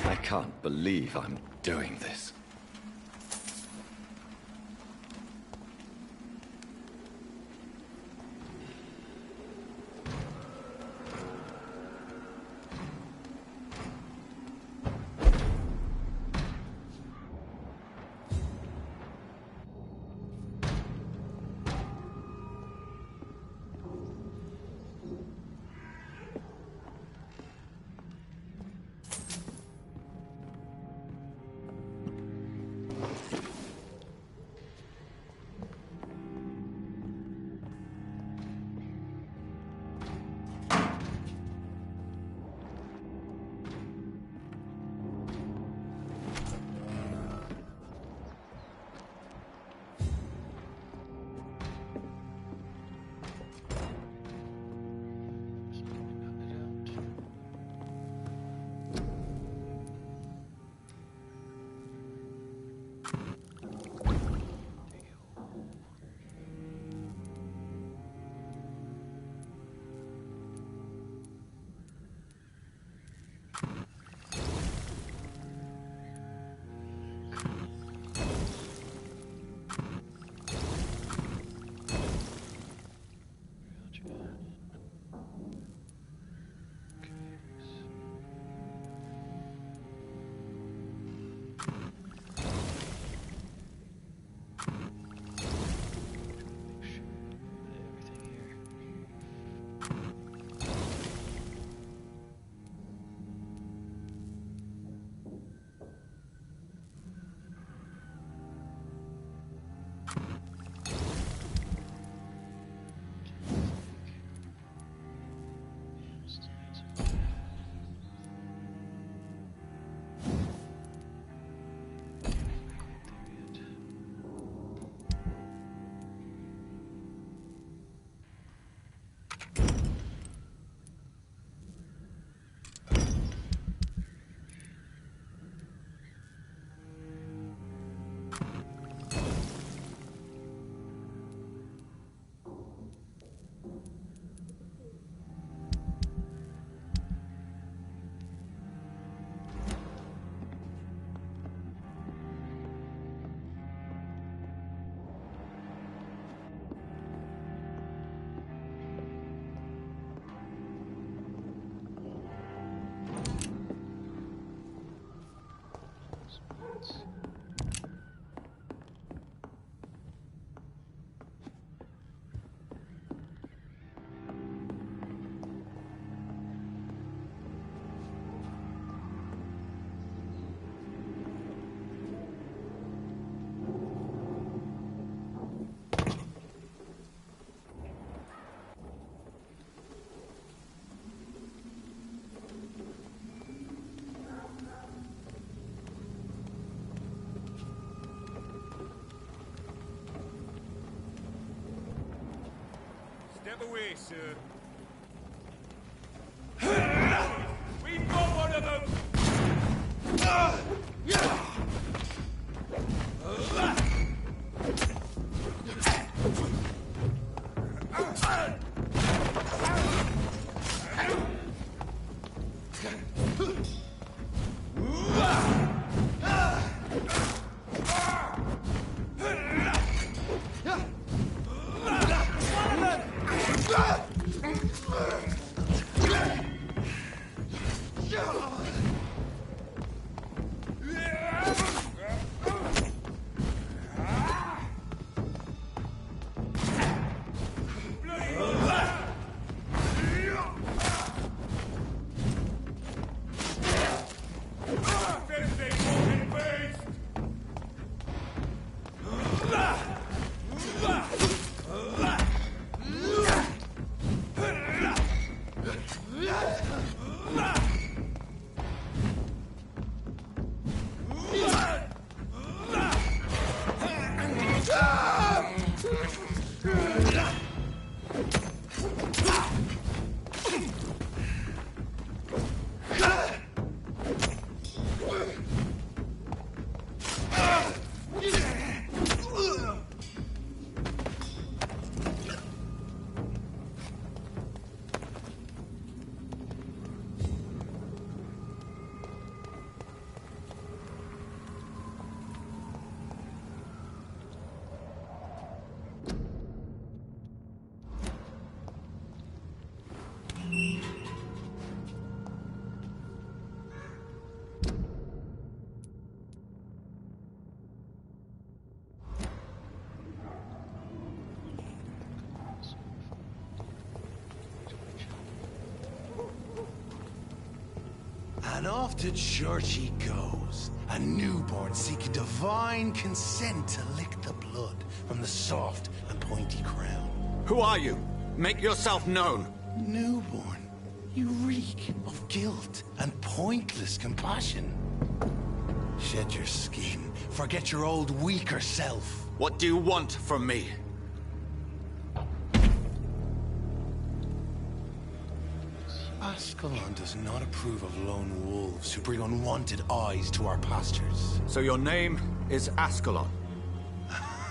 I can't believe I'm doing this. Step away, sir. We've got one of them! And off to church he goes, a newborn seeking divine consent to lick the blood from the soft and pointy crown. Who are you? Make yourself known. Newborn, you reek of guilt and pointless compassion. Shed your skin, forget your old weaker self. What do you want from me? Ascalon does not approve of lone wolves who bring unwanted eyes to our pastures. So your name is Ascalon?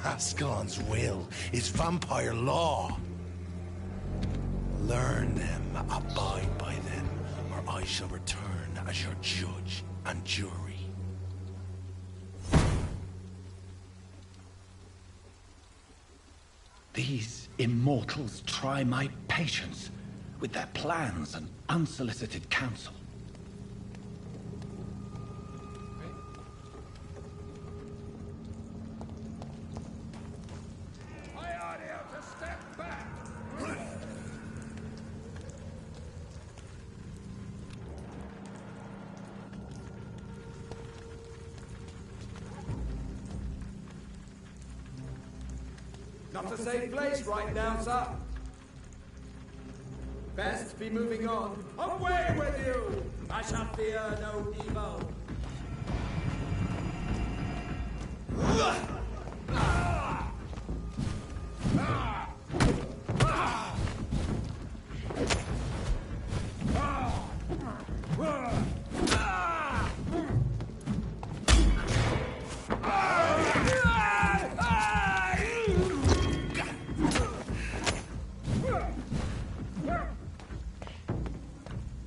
Ascalon's will is vampire law. Learn them, abide by them, or I shall return as your judge and jury. These immortals try my patience with their plans and unsolicited counsel. I ought to step back. Not a safe place right now, sir. Best be moving on. Away with you! I shall fear no evil.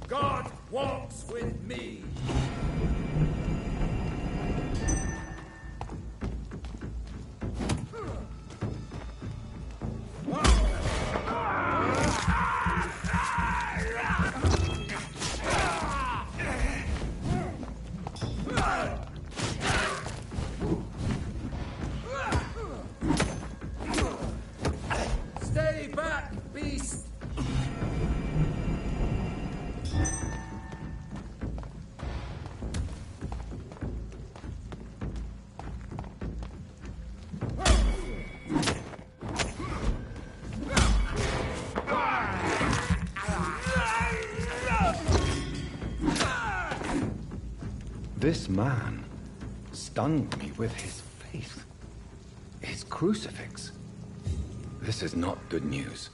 God walks with me. Stay back, beast! This man stunned me with his faith. His crucifix. This is not good news.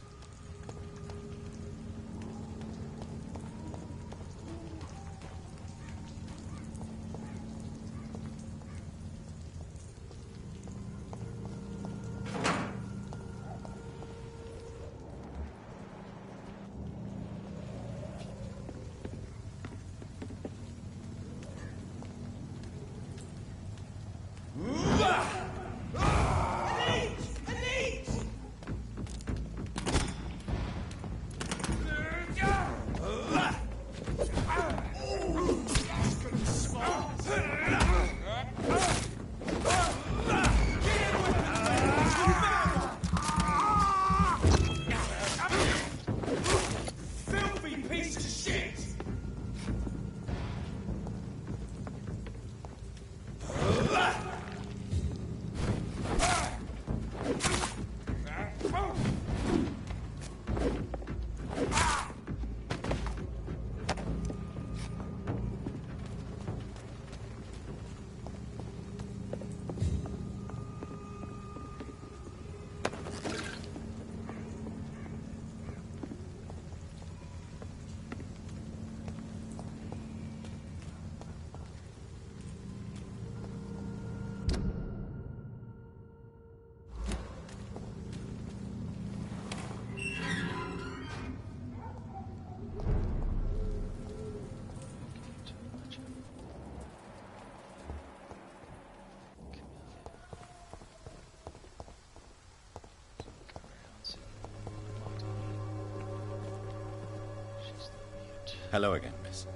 Hello again, miss.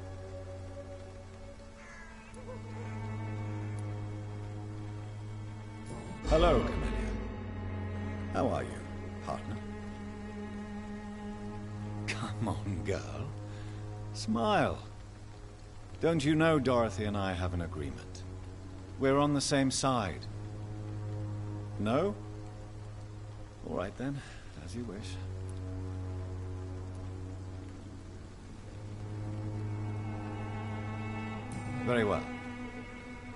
Hello, Camellia. How are you, partner? Come on, girl. Smile. Don't you know Dorothy and I have an agreement? We're on the same side. No? All right then, as you wish. Very well.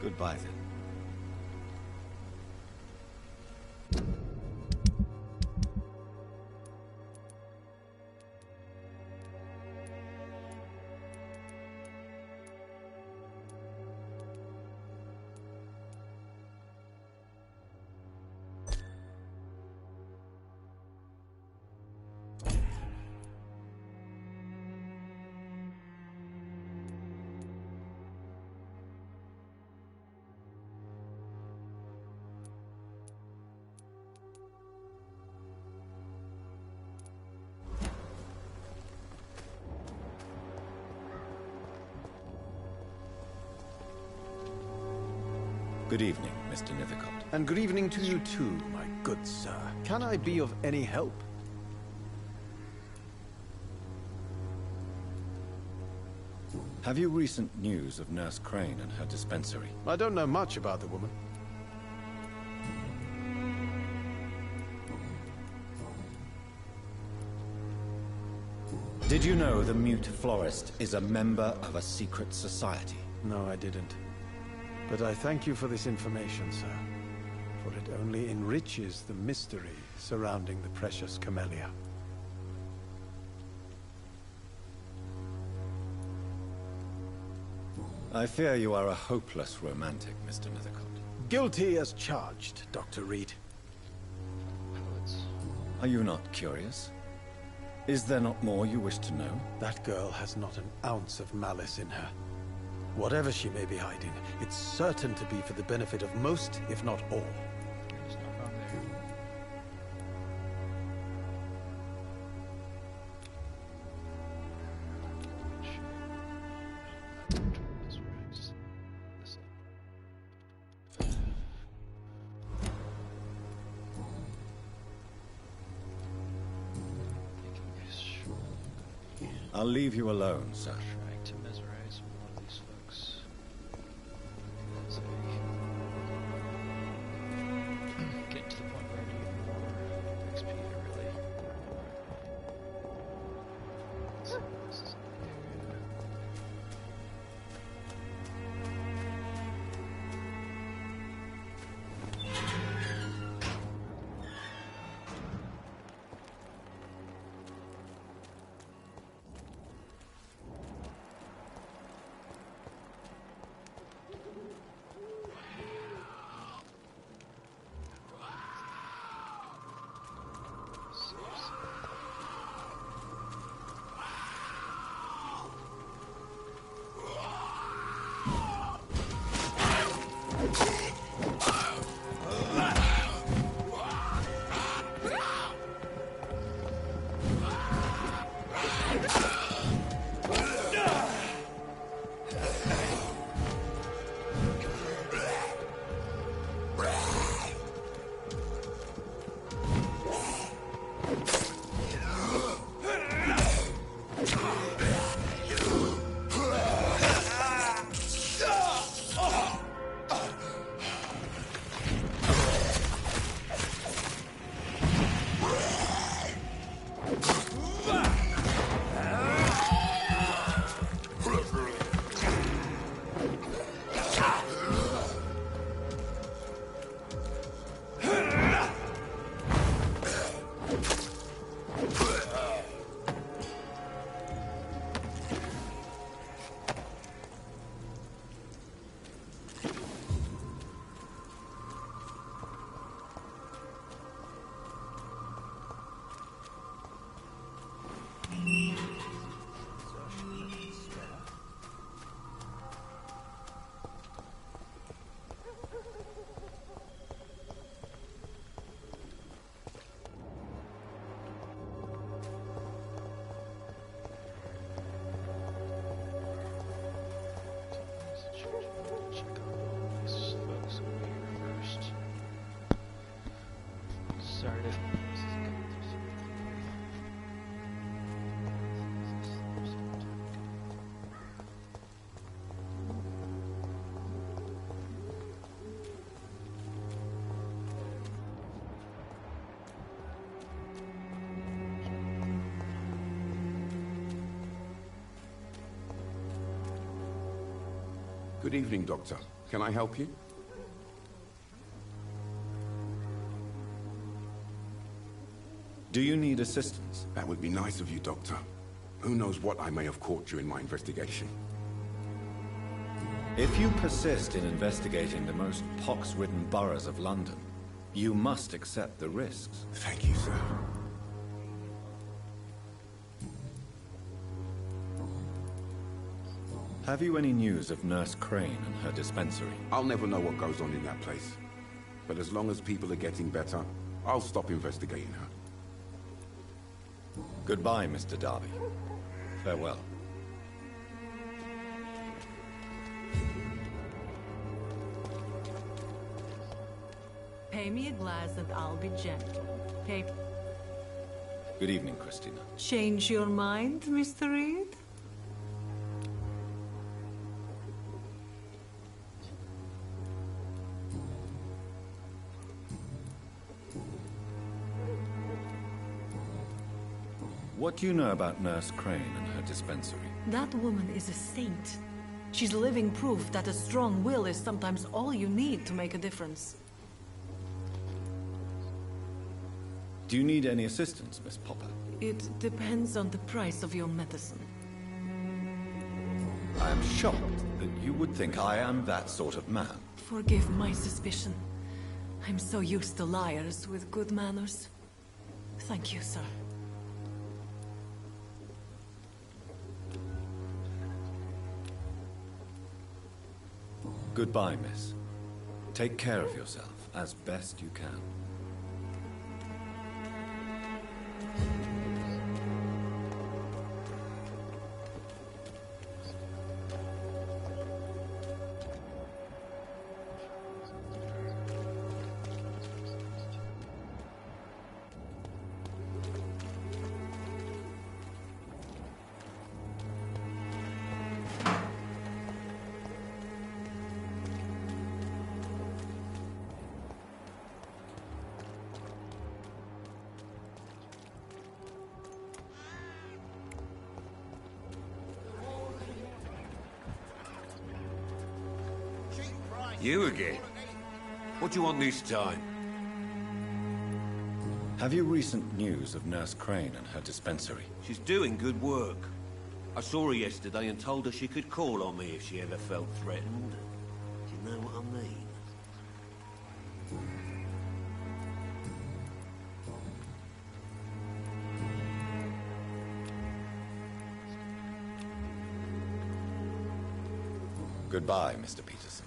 Goodbye then. Good evening, Mr. Nithicott. And good evening to you too, my good sir. Can I be of any help? Have you recent news of Nurse Crane and her dispensary? I don't know much about the woman. Did you know the Mute Florist is a member of a secret society? No, I didn't. But I thank you for this information, sir. For it only enriches the mystery surrounding the precious camellia. I fear you are a hopeless romantic, Mr. Nithicott. Guilty as charged, Dr. Reed. Are you not curious? Is there not more you wish to know? That girl has not an ounce of malice in her. Whatever she may be hiding, it's certain to be for the benefit of most, if not all. I'll leave you alone, sir. Trying to mesmerize one of these folks. Get to the point where I need more XP to really. Let's see what this is in the area. Good evening, Doctor. Can I help you? Do you need assistance? That would be nice of you, Doctor. Who knows what I may have caught during my investigation. If you persist in investigating the most pox-ridden boroughs of London, you must accept the risks. Thank you, sir. Have you any news of Nurse Crane and her dispensary? I'll never know what goes on in that place. But as long as people are getting better, I'll stop investigating her. Goodbye, Mr. Darby. Farewell. Pay me a glass and I'll be gentle. Pay... Good evening, Christina. Change your mind, Mr. Reed? What do you know about Nurse Crane and her dispensary? That woman is a saint. She's living proof that a strong will is sometimes all you need to make a difference. Do you need any assistance, Miss Popper? It depends on the price of your medicine. I am shocked that you would think I am that sort of man. Forgive my suspicion. I'm so used to liars with good manners. Thank you, sir. Goodbye, miss. Take care of yourself as best you can. You again? What do you want this time? Have you recent news of Nurse Crane and her dispensary? She's doing good work. I saw her yesterday and told her she could call on me if she ever felt threatened. Do you know what I mean? Goodbye, Mr. Peterson.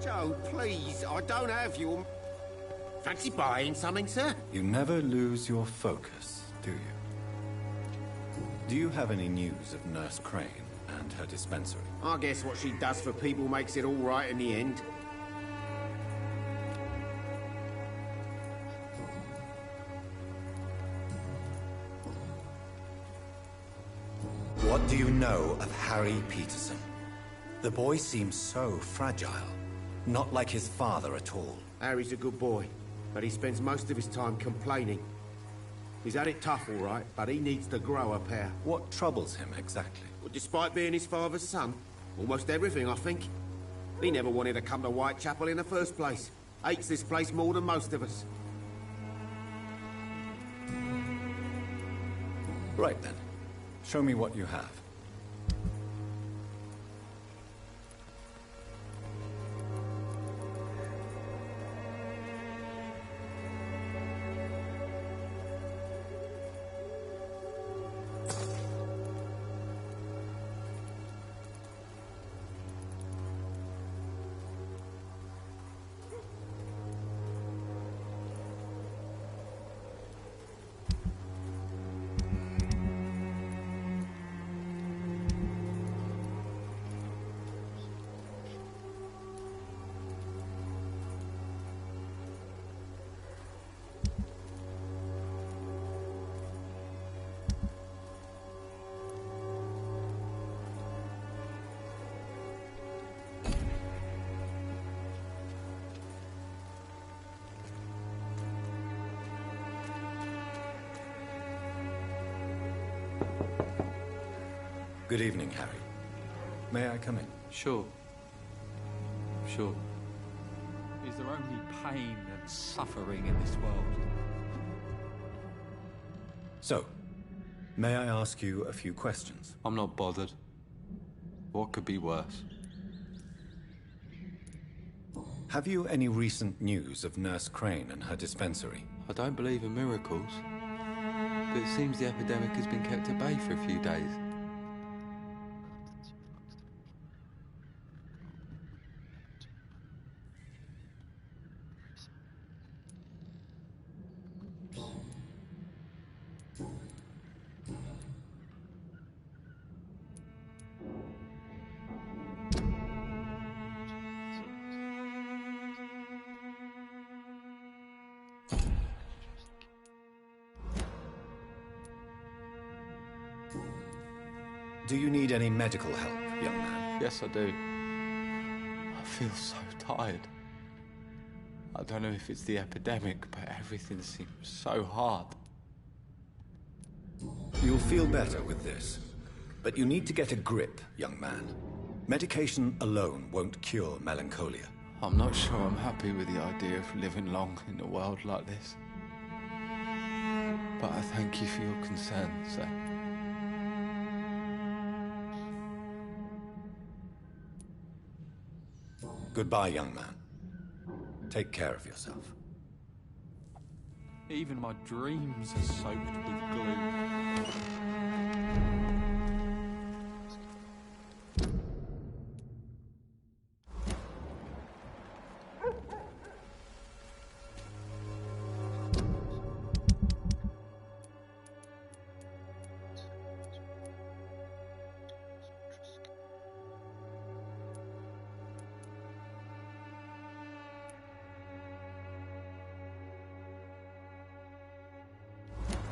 Joe, please, I don't have your... Fancy buying something, sir? You never lose your focus, do you? Do you have any news of Nurse Crane and her dispensary? I guess what she does for people makes it all right in the end. What do you know of Harry Peterson? The boy seems so fragile. Not like his father at all. Harry's a good boy, but he spends most of his time complaining. He's had it tough, all right, but he needs to grow a pair. What troubles him exactly? Well, despite being his father's son, almost everything, I think. He never wanted to come to Whitechapel in the first place. Hates this place more than most of us. Right then. Show me what you have. Good evening, Harry. May I come in? Sure. Sure. Is there only pain and suffering in this world? So, may I ask you a few questions? I'm not bothered. What could be worse? Have you any recent news of Nurse Crane and her dispensary? I don't believe in miracles, but it seems the epidemic has been kept at bay for a few days. Do you need any medical help, young man? Yes, I do. I feel so tired. I don't know if it's the epidemic, but everything seems so hard. You'll feel better with this. But you need to get a grip, young man. Medication alone won't cure melancholia. I'm not sure I'm happy with the idea of living long in a world like this. But I thank you for your concern, sir. Goodbye, young man. Take care of yourself. Even my dreams are soaked with glue.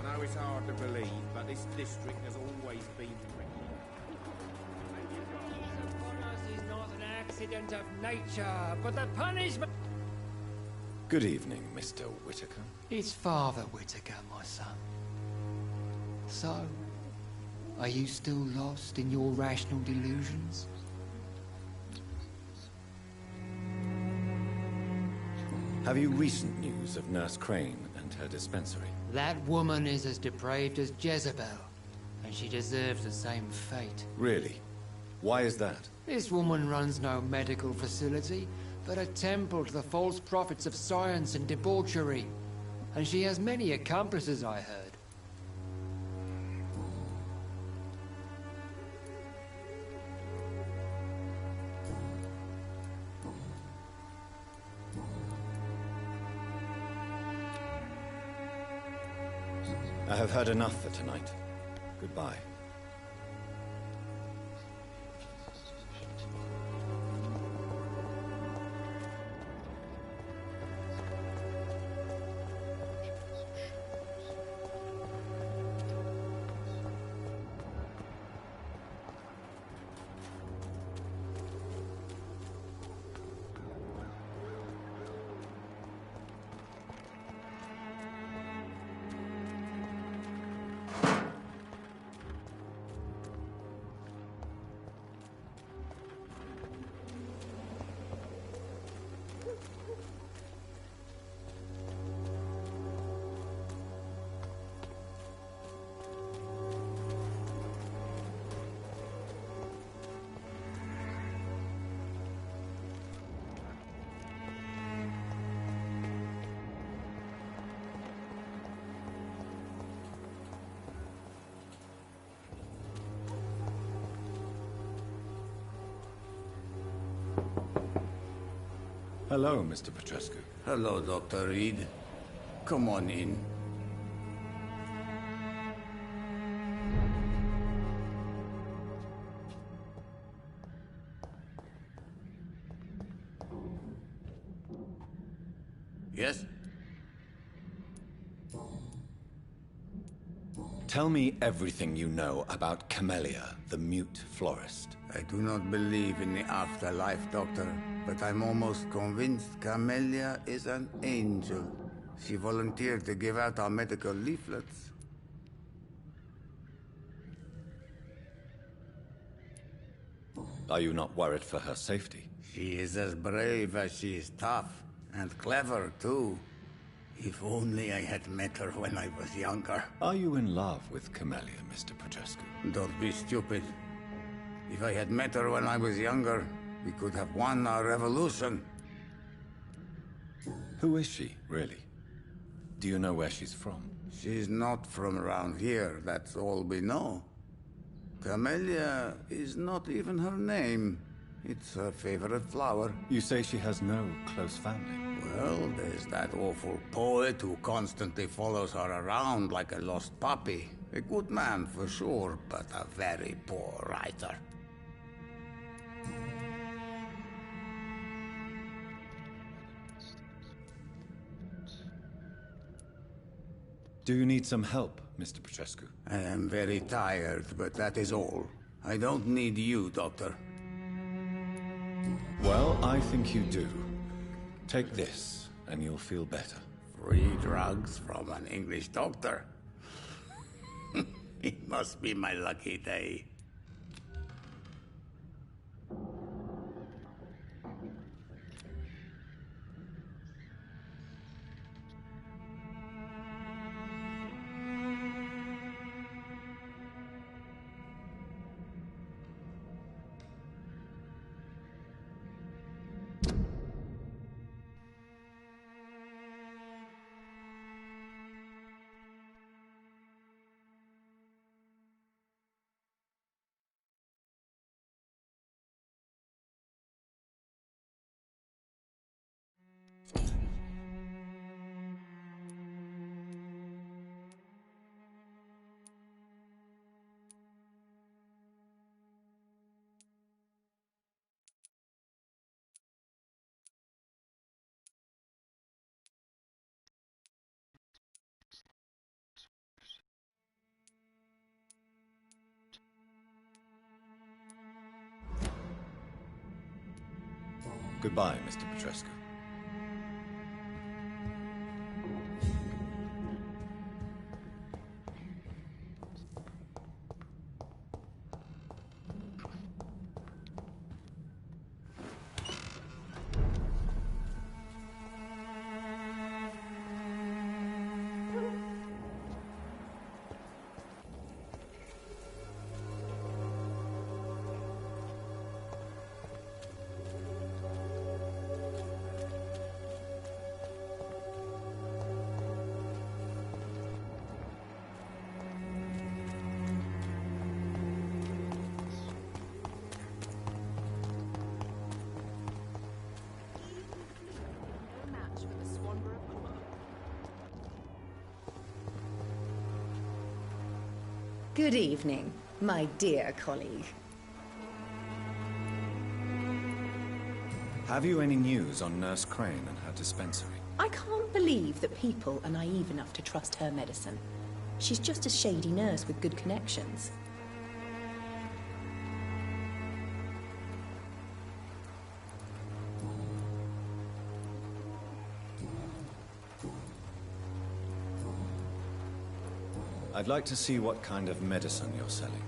I know it's hard to believe, but this district has always been This is not an accident of nature, but the punishment... Good evening, Mr. Whitaker. It's Father Whitaker, my son. So, are you still lost in your rational delusions? Have you recent news of Nurse Crane and her dispensary? That woman is as depraved as Jezebel, and she deserves the same fate. Really? Why is that? This woman runs no medical facility, but a temple to the false prophets of science and debauchery. And she has many accomplices, I heard. I have heard enough for tonight. Goodbye. Hello, Mr. Petrescu. Hello, Dr. Reed. Come on in. Yes? Tell me everything you know about Camellia, the mute florist. I do not believe in the afterlife, Doctor, but I'm almost convinced Camellia is an angel. She volunteered to give out our medical leaflets. Are you not worried for her safety? She is as brave as she is tough, and clever, too. If only I had met her when I was younger. Are you in love with Camellia, Mr. Petrescu? Don't be stupid. If I had met her when I was younger, we could have won our revolution. Who is she, really? Do you know where she's from? She's not from around here, that's all we know. Camellia is not even her name. It's her favorite flower. You say she has no close family? Well, there's that awful poet who constantly follows her around like a lost puppy. A good man for sure, but a very poor writer. Do you need some help, Mr. Petrescu? I am very tired, but that is all. I don't need you, Doctor. Well, I think you do. Take this, and you'll feel better. Free drugs from an English doctor? It must be my lucky day. Goodbye, Mr. Petrescu. Good evening, my dear colleague. Have you any news on Nurse Crane and her dispensary? I can't believe that people are naive enough to trust her medicine. She's just a shady nurse with good connections. I'd like to see what kind of medicine you're selling.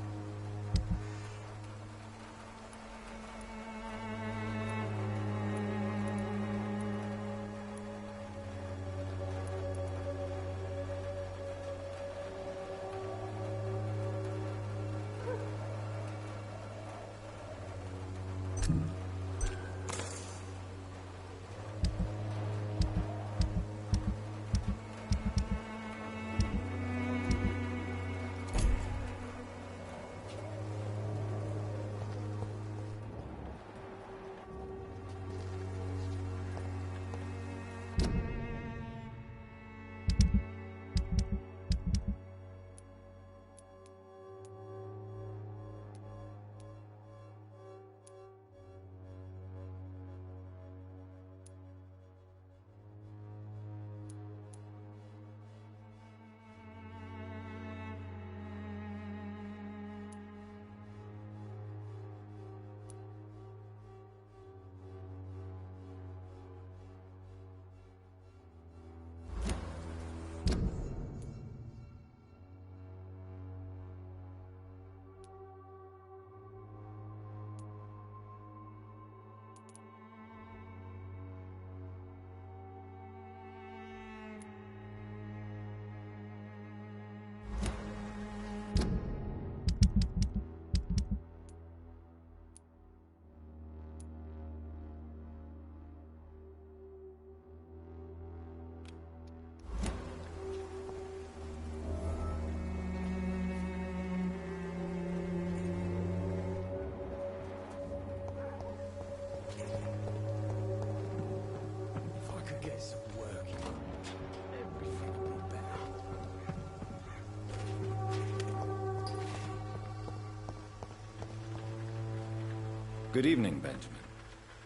Good evening, Benjamin.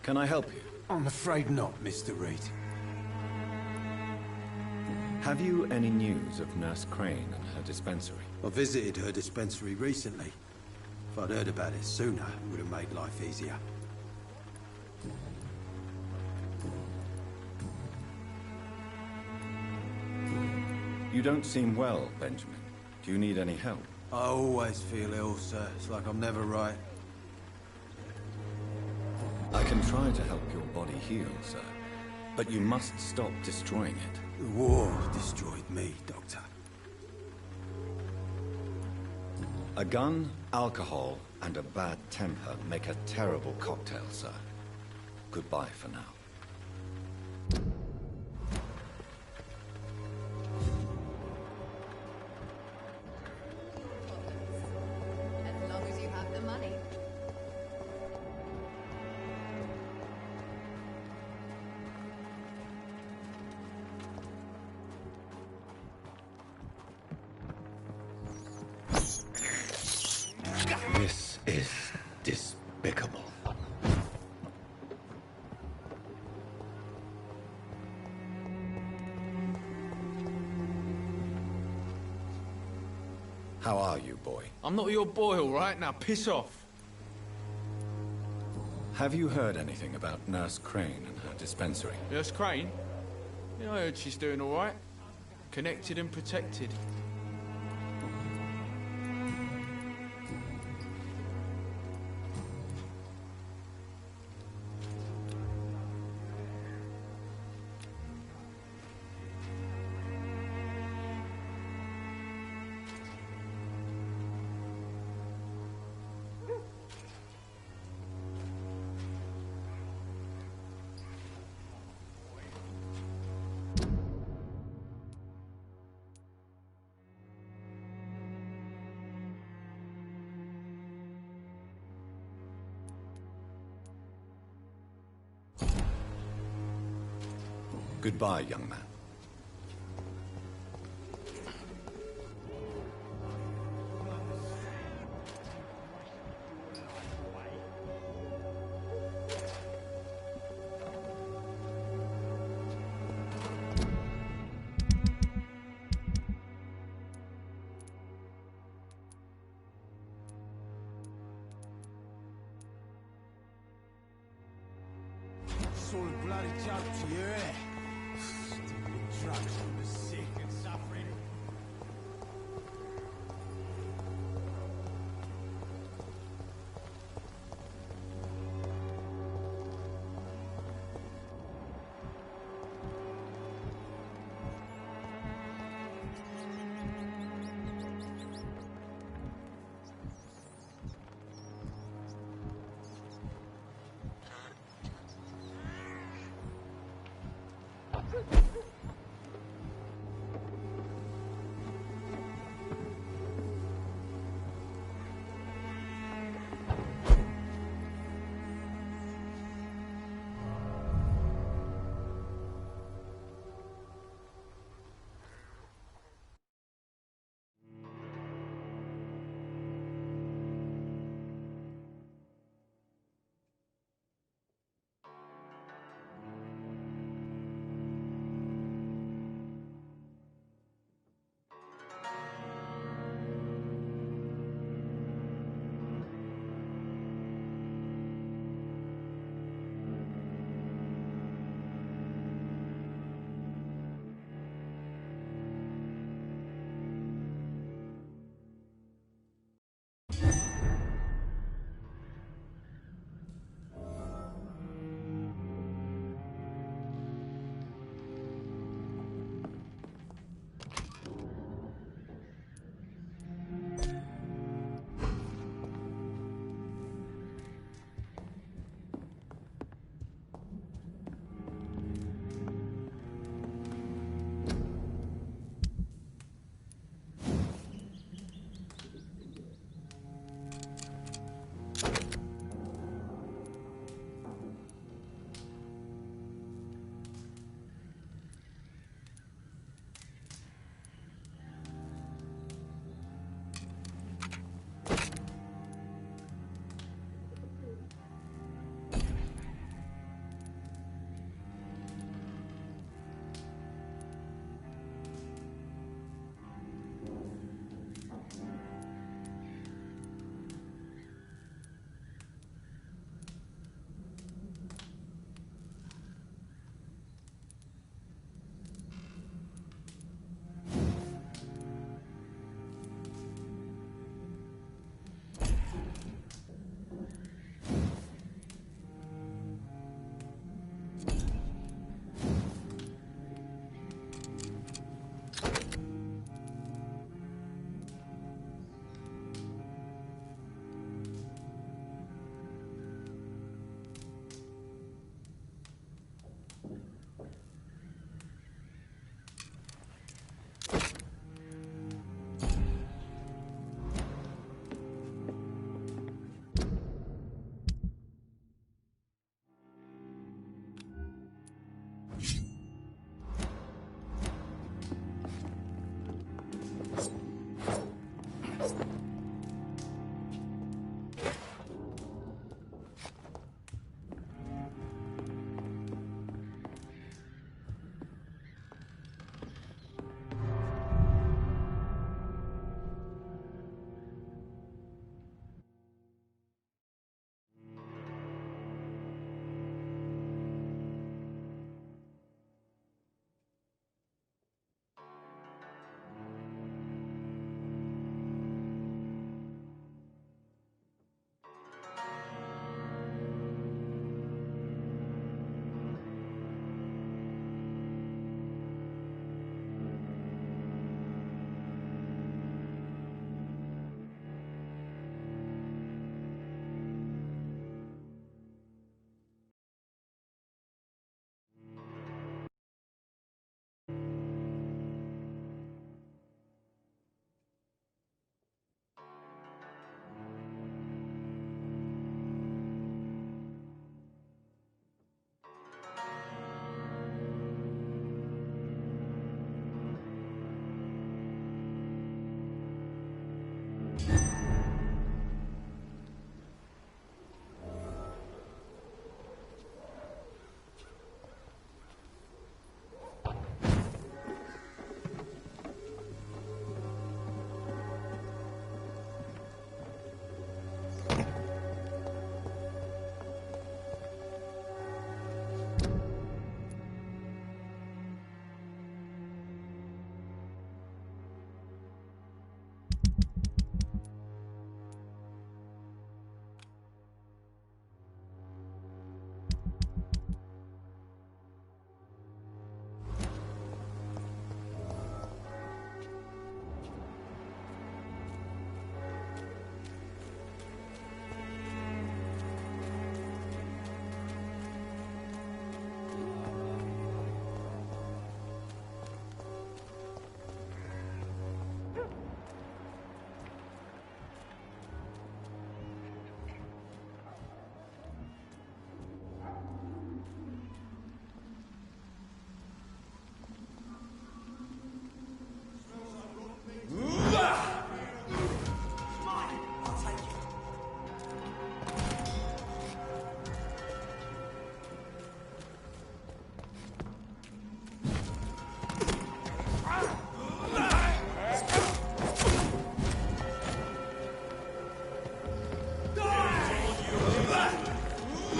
Can I help you? I'm afraid not, Mr. Reed. Have you any news of Nurse Crane and her dispensary? I visited her dispensary recently. If I'd heard about it sooner, it would have made life easier. You don't seem well, Benjamin. Do you need any help? I always feel ill, sir. It's like I'm never right. I can try to help your body heal, sir. But you must stop destroying it. The war destroyed me, Doctor. A gun, alcohol, and a bad temper make a terrible cocktail, sir. Goodbye for now. As long as you have the money. This is despicable. How are you, boy? I'm not your boy, all right? Now piss off. Have you heard anything about Nurse Crane and her dispensary? Nurse Crane? Yeah, I heard she's doing all right. Connected and protected. Goodbye, young man. It's all a bloody joke to you, eh? Stealing drugs from the sick and suffering.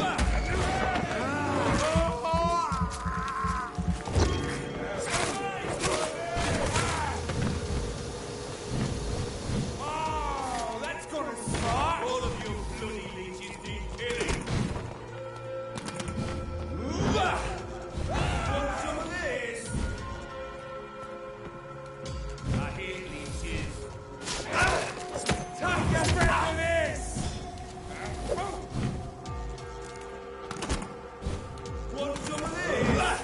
Oh, that's gonna suck! All of you bloody leeches need killing! Want some of this? I hear leeches. Take your breath of this! Want some of this?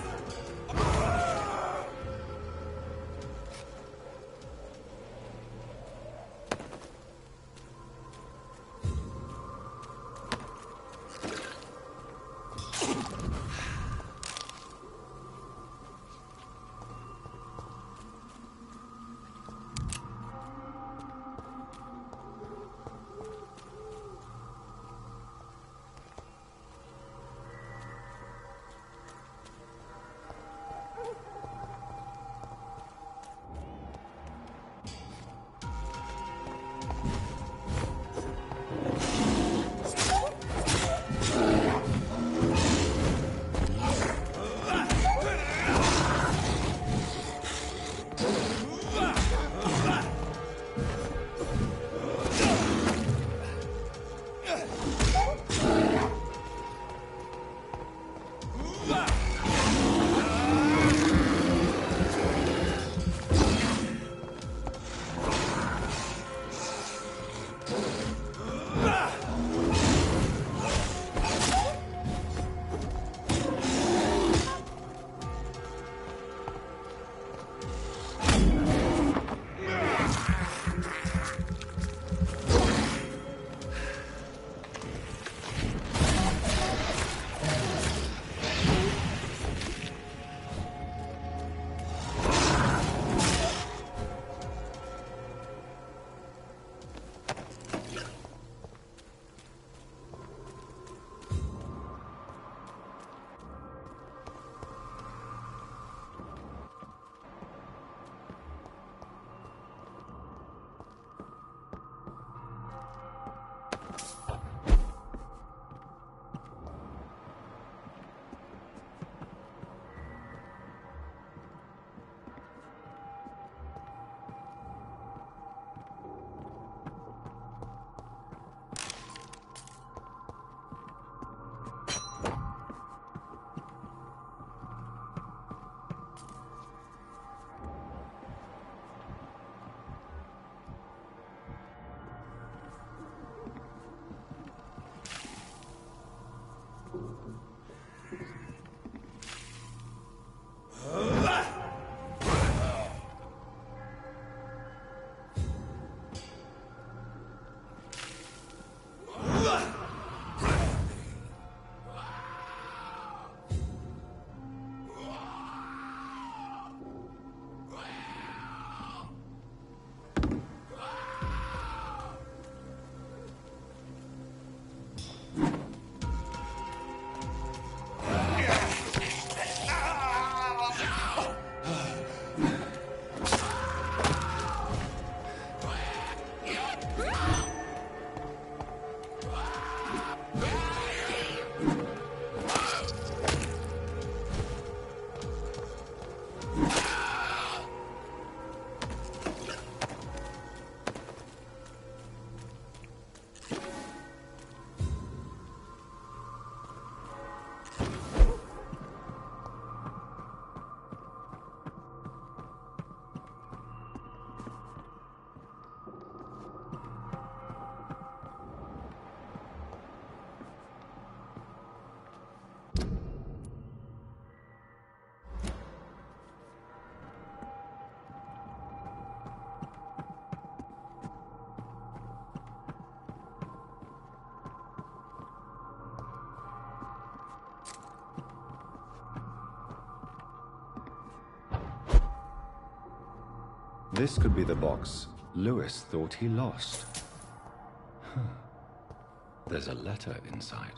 This could be the box Lewis thought he lost. Huh. There's a letter inside.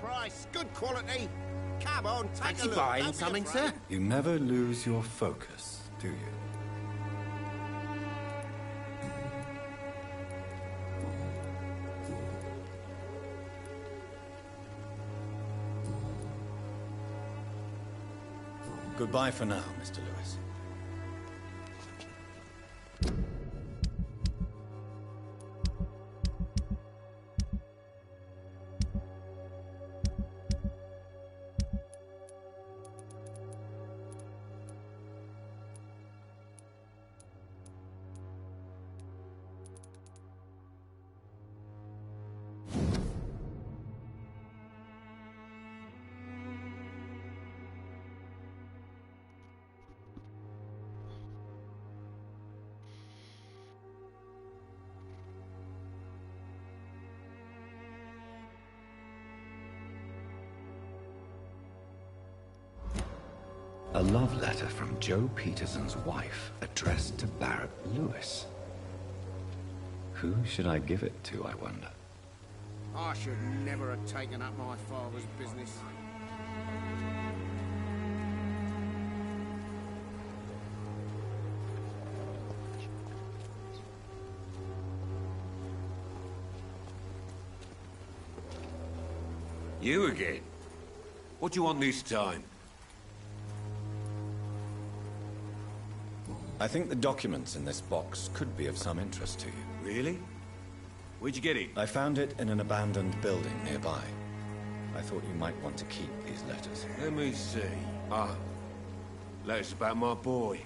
Price, good quality. Come on, take Fancy a look. buying Don't be something, afraid. sir? You never lose your focus, do you? Goodbye for now, Mr. Lewis. A love letter from Joe Peterson's wife, addressed to Barrett Lewis. Who should I give it to, I wonder? I should never have taken up my father's business. You again? What do you want this time? I think the documents in this box could be of some interest to you. Really? Where'd you get it? I found it in an abandoned building nearby. I thought you might want to keep these letters. Let me see. Ah, letters about my boy.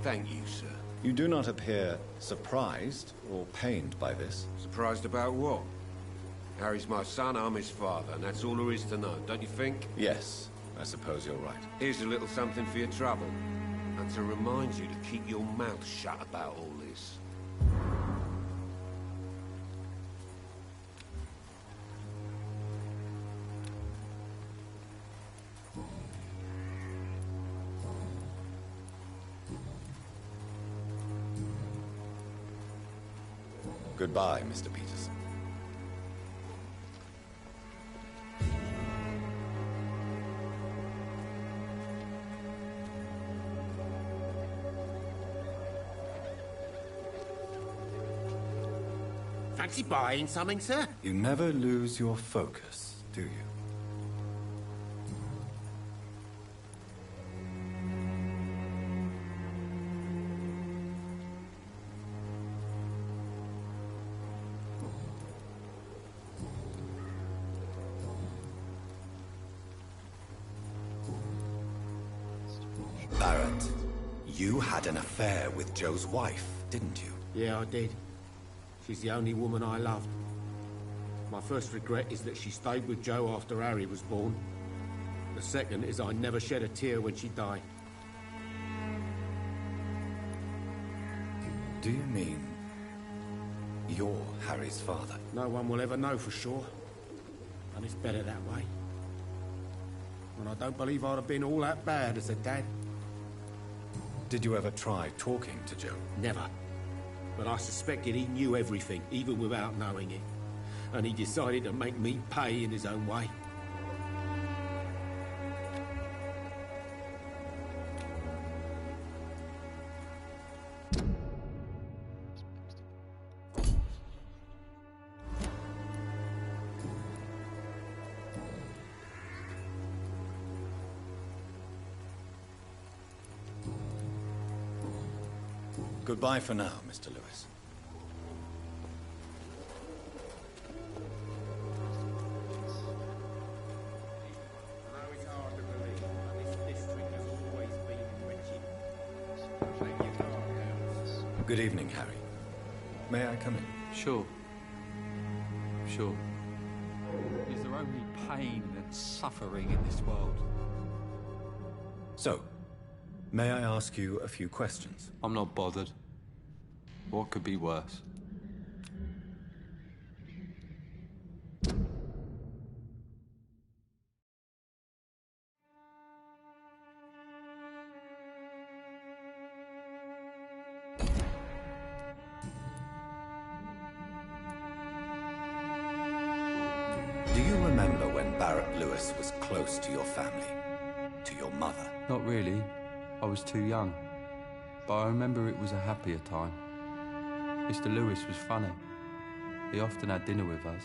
Thank you, sir. You do not appear surprised or pained by this. Surprised about what? Harry's my son, I'm his father, and that's all there is to know, don't you think? Yes, I suppose you're right. Here's a little something for your trouble. And to remind you to keep your mouth shut about all this. Goodbye, Mr. Peterson. Fancy buying something, sir? You never lose your focus, do you? Barrett, you had an affair with Joe's wife, didn't you? Yeah, I did. She's the only woman I loved. My first regret is that she stayed with Joe after Harry was born. The second is I never shed a tear when she died. Do you mean you're Harry's father? No one will ever know for sure. And it's better that way. And I don't believe I'd have been all that bad as a dad. Did you ever try talking to Joe? Never. But I suspected he knew everything, even without knowing it. And he decided to make me pay in his own way. Goodbye for now, Mr. Lewis. Good evening, Harry. May I come in? Sure. Sure. Is there only pain and suffering in this world? So, may I ask you a few questions? I'm not bothered. What could be worse? Do you remember when Barrett Lewis was close to your family? To your mother? Not really. I was too young. But I remember it was a happier time. Mr. Lewis was funny. He often had dinner with us.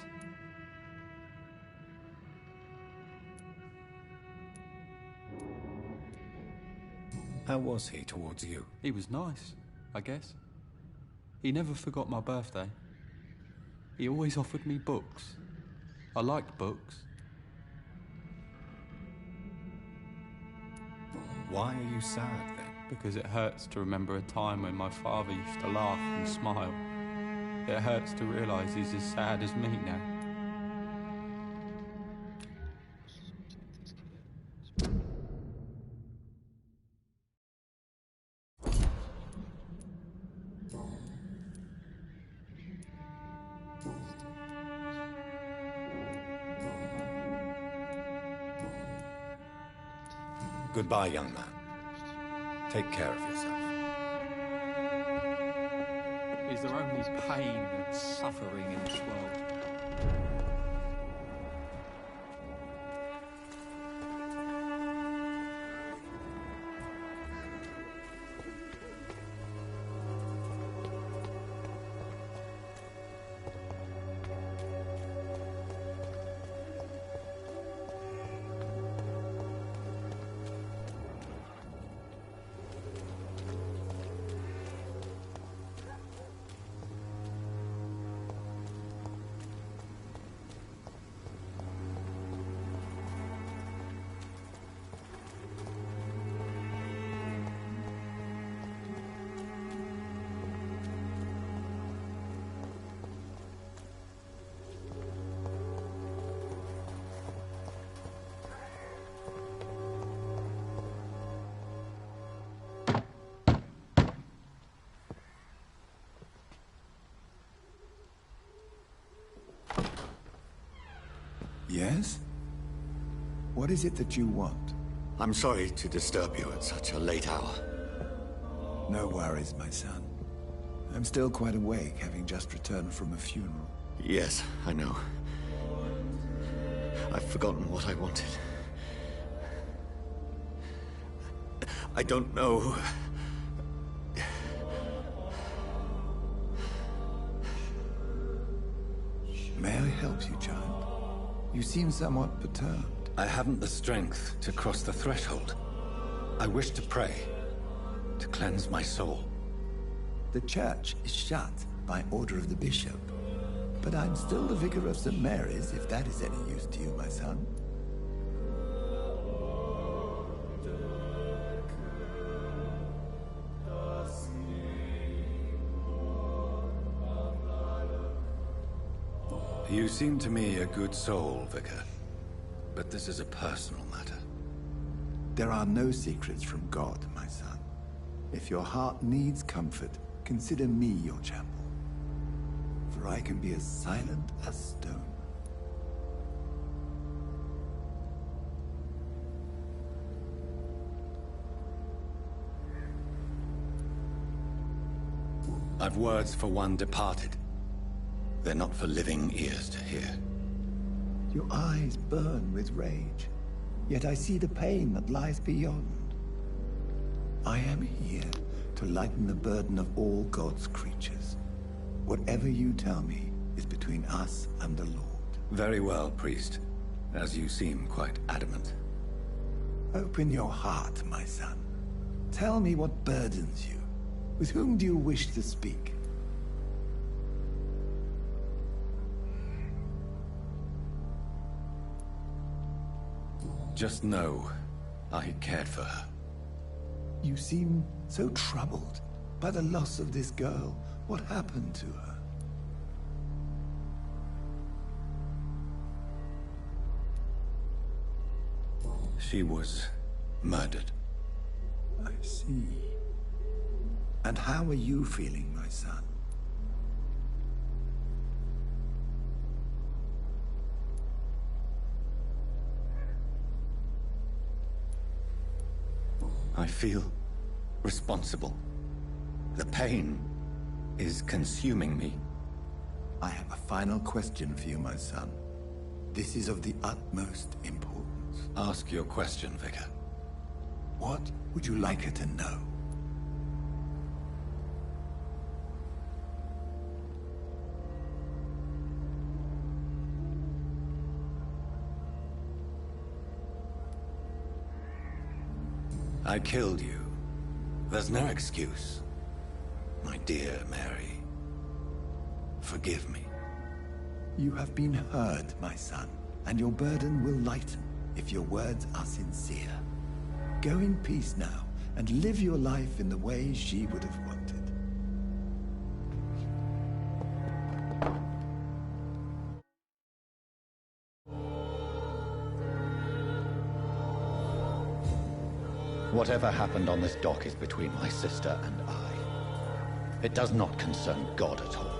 How was he towards you? He was nice, I guess. He never forgot my birthday. He always offered me books. I liked books. Why are you sad, then? Because it hurts to remember a time when my father used to laugh and smile. It hurts to realise he's as sad as me now. Goodbye, young man. Take care of yourself. Is there only pain and suffering in this world? Yes? What is it that you want? I'm sorry to disturb you at such a late hour. No worries, my son. I'm still quite awake, having just returned from a funeral. Yes, I know. I've forgotten what I wanted. I don't know. May I help you, child? You seem somewhat perturbed. I haven't the strength to cross the threshold. I wish to pray, to cleanse my soul. The church is shut by order of the bishop. But I'm still the vicar of St. Mary's, if that is any use to you, my son. You seem to me a good soul, Vicar. But this is a personal matter. There are no secrets from God, my son. If your heart needs comfort, consider me your chapel. For I can be as silent as stone. I've words for one departed. They're not for living ears to hear. Your eyes burn with rage, yet I see the pain that lies beyond. I am here to lighten the burden of all God's creatures. Whatever you tell me is between us and the Lord. Very well, priest, as you seem quite adamant. Open your heart, my son. Tell me what burdens you. With whom do you wish to speak? Just know, I cared for her. You seem so troubled by the loss of this girl. What happened to her? She was murdered. I see. And how are you feeling, my son? I feel responsible. The pain is consuming me. I have a final question for you, my son. This is of the utmost importance. Ask your question, Vicar. What would you like her to know? I killed you. There's no excuse. My dear Mary, forgive me. You have been heard, my son, and your burden will lighten if your words are sincere. Go in peace now, and live your life in the way she would have wanted. Whatever happened on this dock is between my sister and I. It does not concern God at all.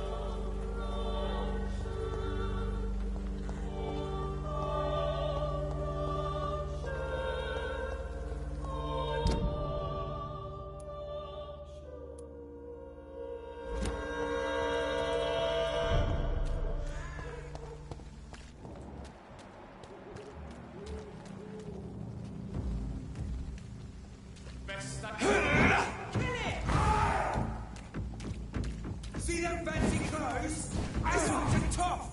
in fancy clothes? This one's a tough.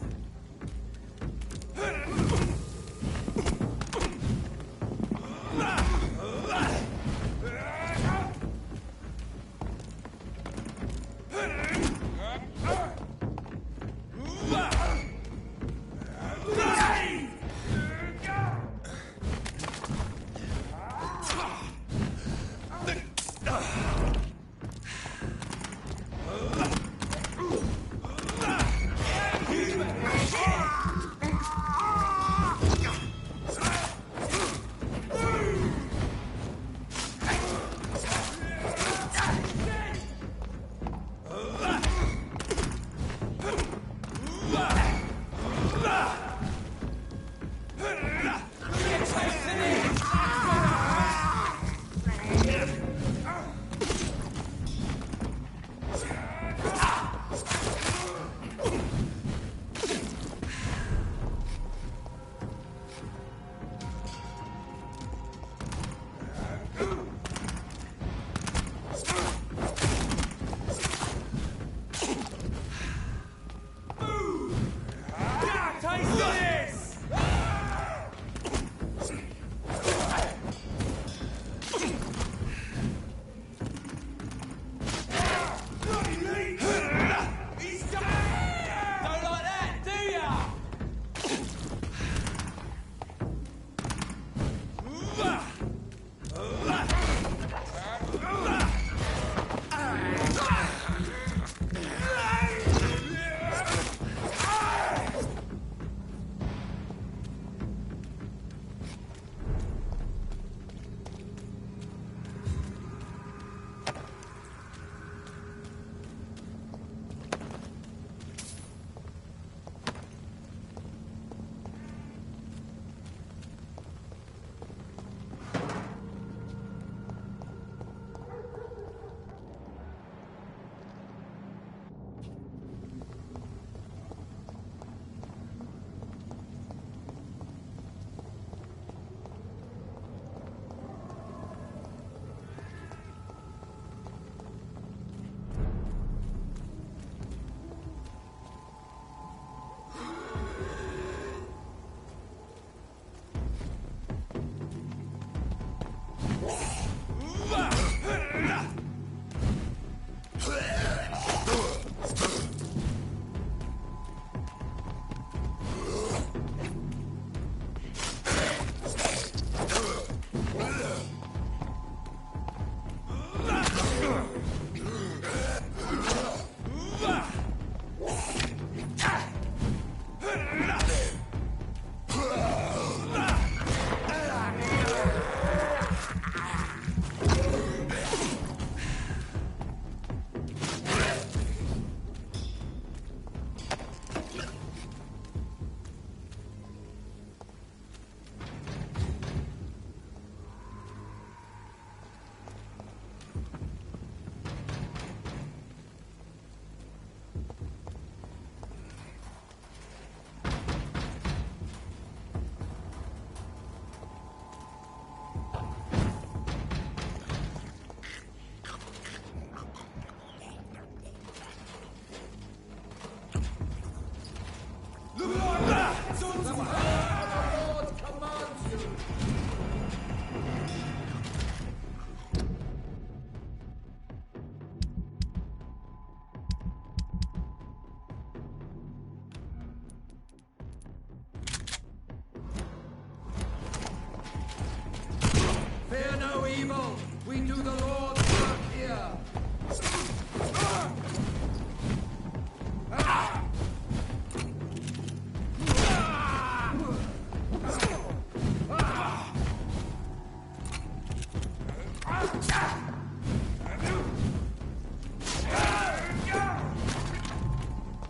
Fear no evil. We do the Lord's work here.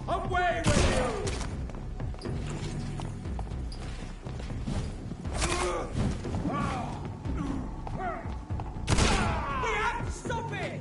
Away with you! We have to stop it!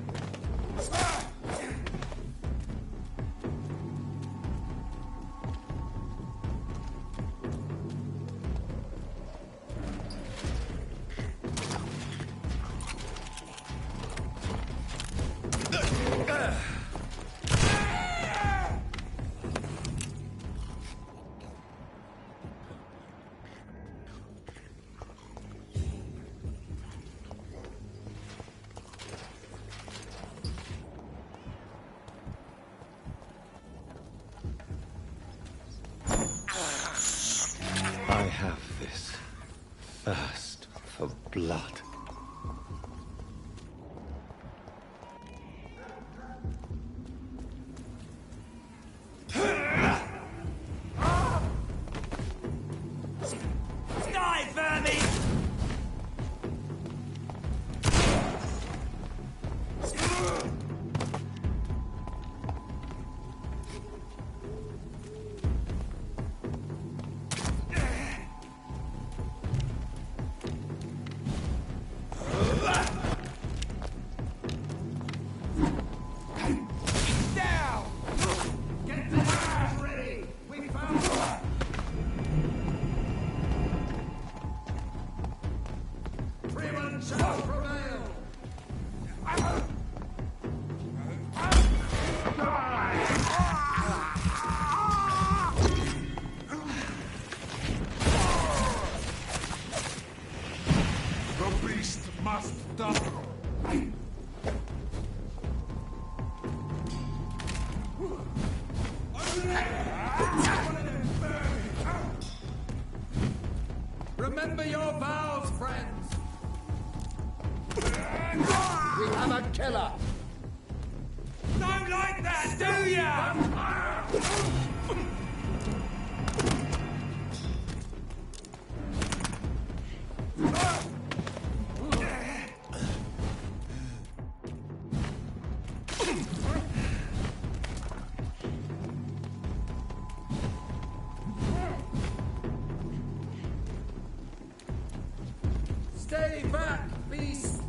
have this thirst for blood. Die, vermin! Remember your vows, friends! We have a killer! Don't like that, do ya? Stay back, beast!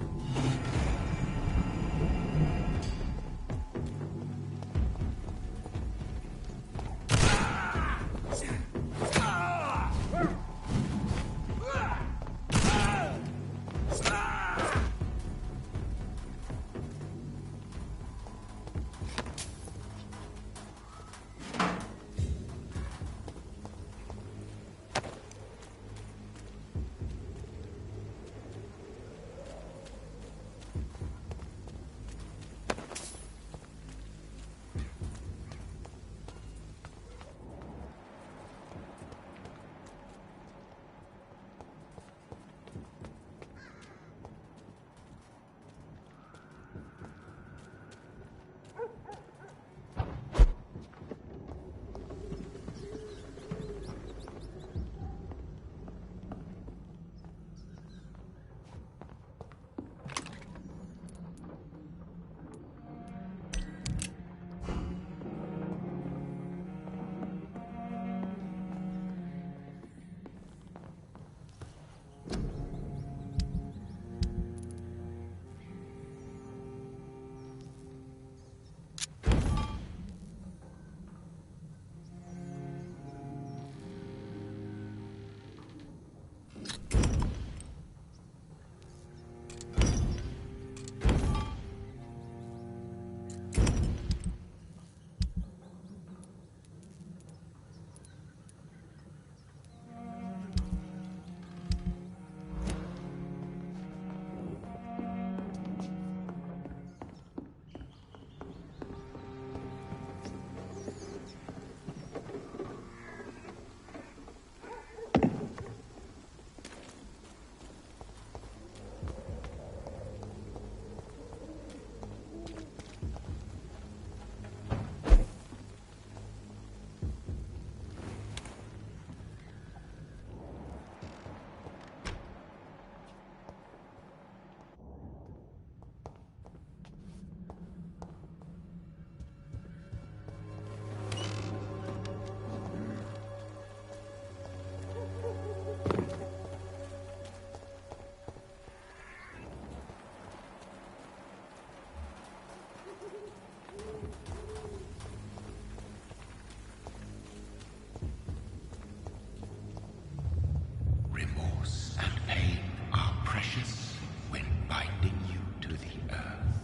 Remorse and pain are precious when binding you to the earth.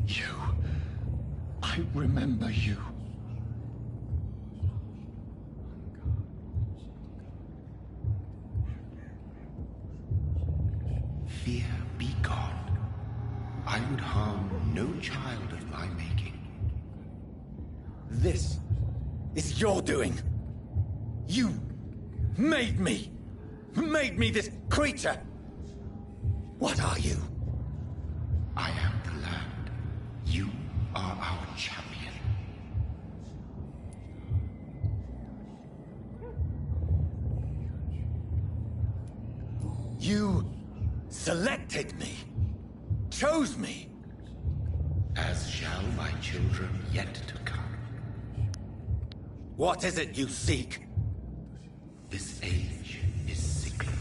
You. I remember you. Fear be gone. I would harm no child of my making. This is your doing. You Made me! Made me this creature! What are you? I am the land. You are our champion. You selected me. Chose me. As shall my children yet to come. What is it you seek? This age is sickly.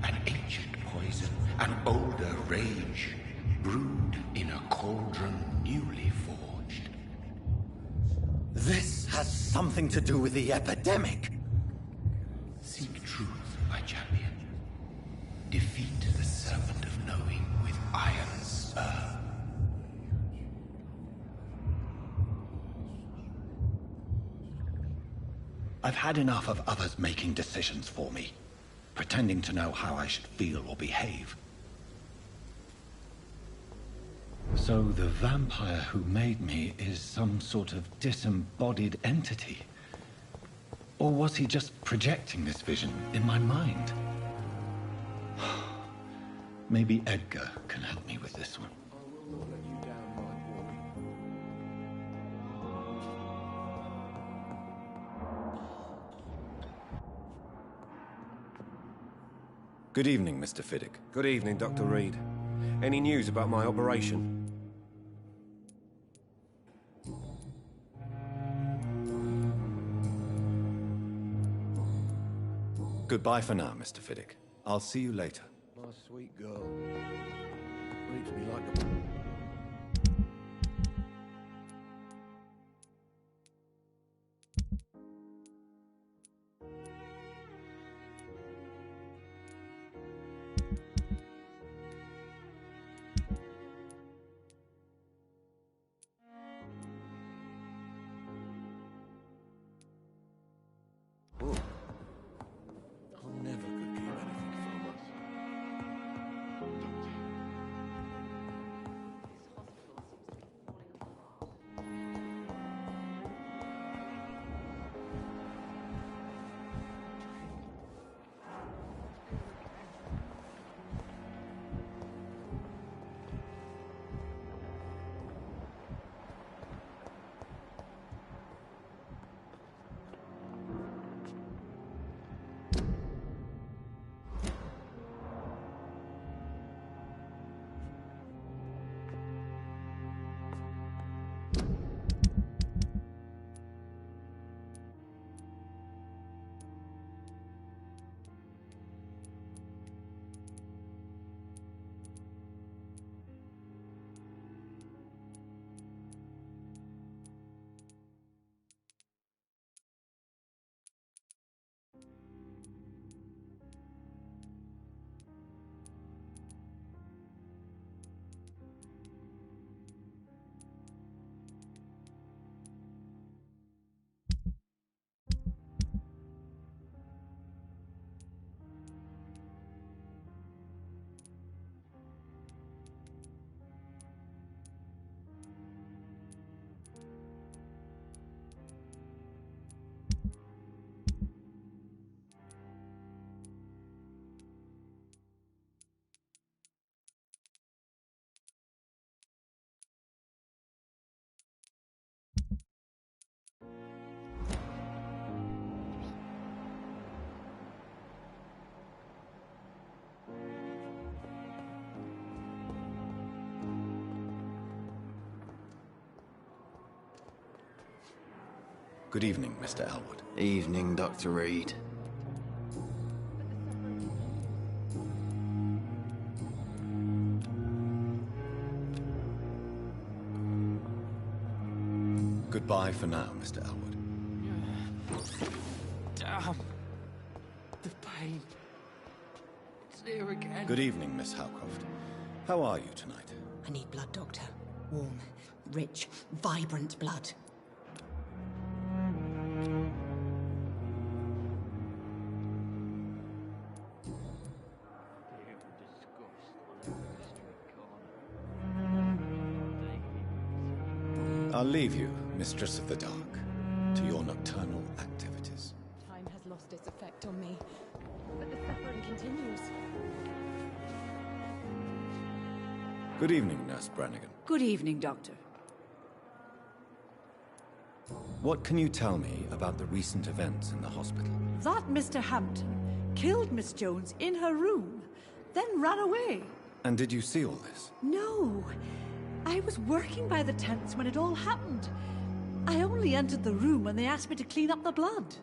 An ancient poison, an older rage, brewed in a cauldron newly forged. This has something to do with the epidemic. Seek truth, my champion. Defeat the serpent of knowing with iron spur. I've had enough of others making decisions for me, pretending to know how I should feel or behave. So the vampire who made me is some sort of disembodied entity? Or was he just projecting this vision in my mind? Maybe Edgar can help me with this one. Good evening, Mr. Fiddick. Good evening, Dr. Reed. Any news about my operation? Goodbye for now, Mr. Fiddick. I'll see you later. My sweet girl. Reads me like a... Good evening, Mr. Elwood. Evening, Dr. Reed. Goodbye for now, Mr. Elwood. Damn. The pain. It's here again. Good evening, Miss Howcroft. How are you tonight? I need blood, Doctor. Warm, rich, vibrant blood. I'll leave you, Mistress of the Dark, to your nocturnal activities. Time has lost its effect. effect on me. But the suffering continues. Good evening, Nurse Brannigan. Good evening, Doctor. What can you tell me about the recent events in the hospital? That Mr. Hampton killed Miss Jones in her room, then ran away. And did you see all this? No. I was working by the tents when it all happened. I only entered the room when they asked me to clean up the blood.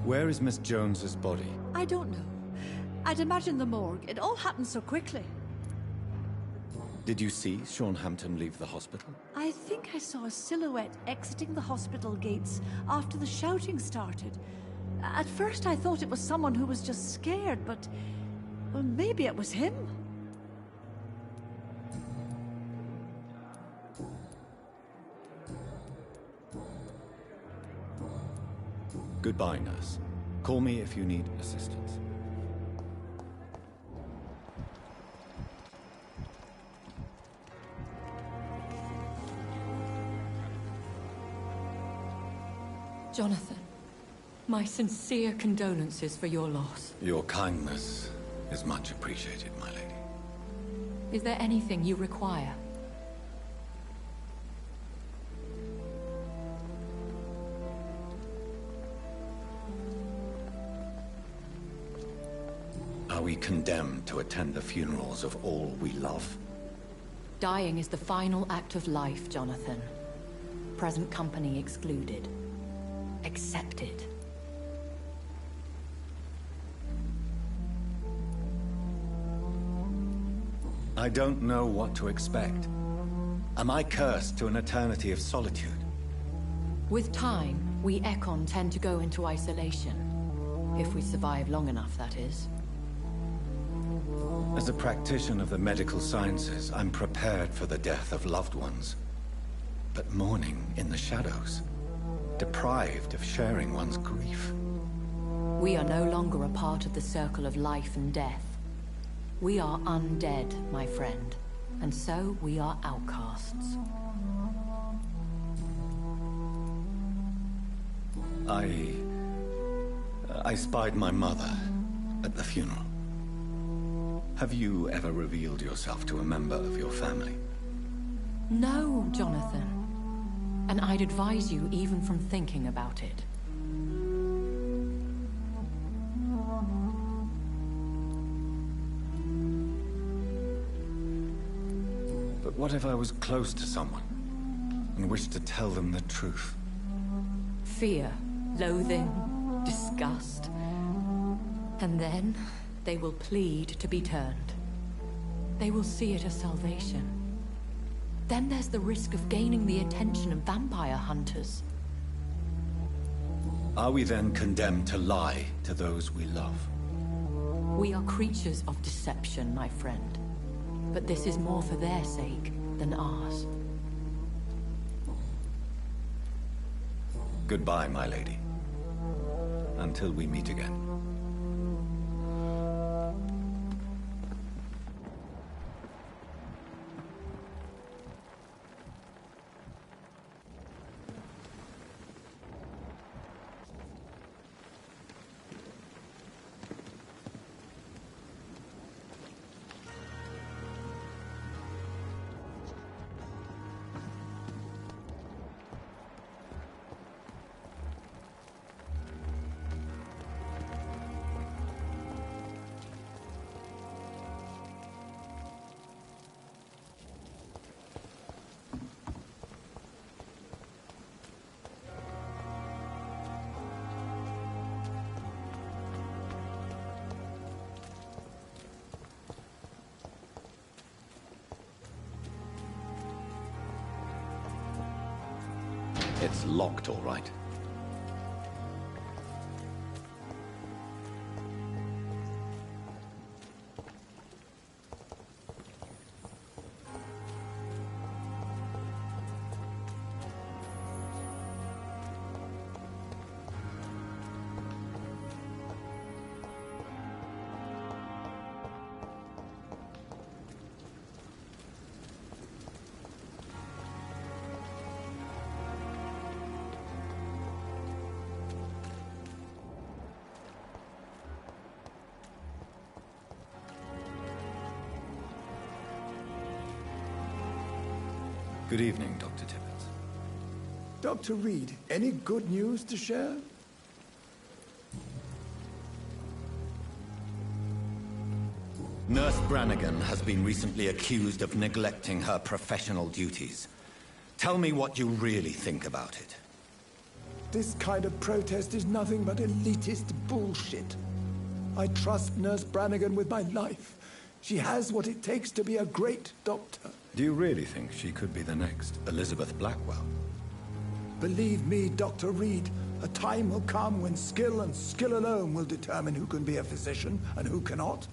Where is Miss Jones's body? I don't know. I'd imagine the morgue. It all happened so quickly. Did you see Sean Hampton leave the hospital? I think I saw a silhouette exiting the hospital gates after the shouting started. At first I thought it was someone who was just scared, but well, maybe it was him. Goodbye, nurse. Call me if you need assistance. Jonathan, my sincere condolences for your loss. Your kindness is much appreciated, my lady. Is there anything you require? Are we condemned to attend the funerals of all we love? Dying is the final act of life, Jonathan. Present company excluded. Accepted. I don't know what to expect. Am I cursed to an eternity of solitude? With time, we Ekon tend to go into isolation. If we survive long enough, that is. As a practitioner of the medical sciences, I'm prepared for the death of loved ones. But mourning in the shadows, deprived of sharing one's grief. We are no longer a part of the circle of life and death. We are undead, my friend, and so we are outcasts. I spied my mother at the funeral. Have you ever revealed yourself to a member of your family? No, Jonathan. And I'd advise you even from thinking about it. But what if I was close to someone and wished to tell them the truth? Fear, loathing, disgust. And then they will plead to be turned. They will see it as salvation. Then there's the risk of gaining the attention of vampire hunters. Are we then condemned to lie to those we love? We are creatures of deception, my friend. But this is more for their sake than ours. Goodbye, my lady. Until we meet again. It's locked, all right. Good evening, Dr. Tippett. Dr. Reed, any good news to share? Nurse Brannigan has been recently accused of neglecting her professional duties. Tell me what you really think about it. This kind of protest is nothing but elitist bullshit. I trust Nurse Brannigan with my life. She has what it takes to be a great doctor. Do you really think she could be the next Elizabeth Blackwell? Believe me, Dr. Reed, a time will come when skill and skill alone will determine who can be a physician and who cannot.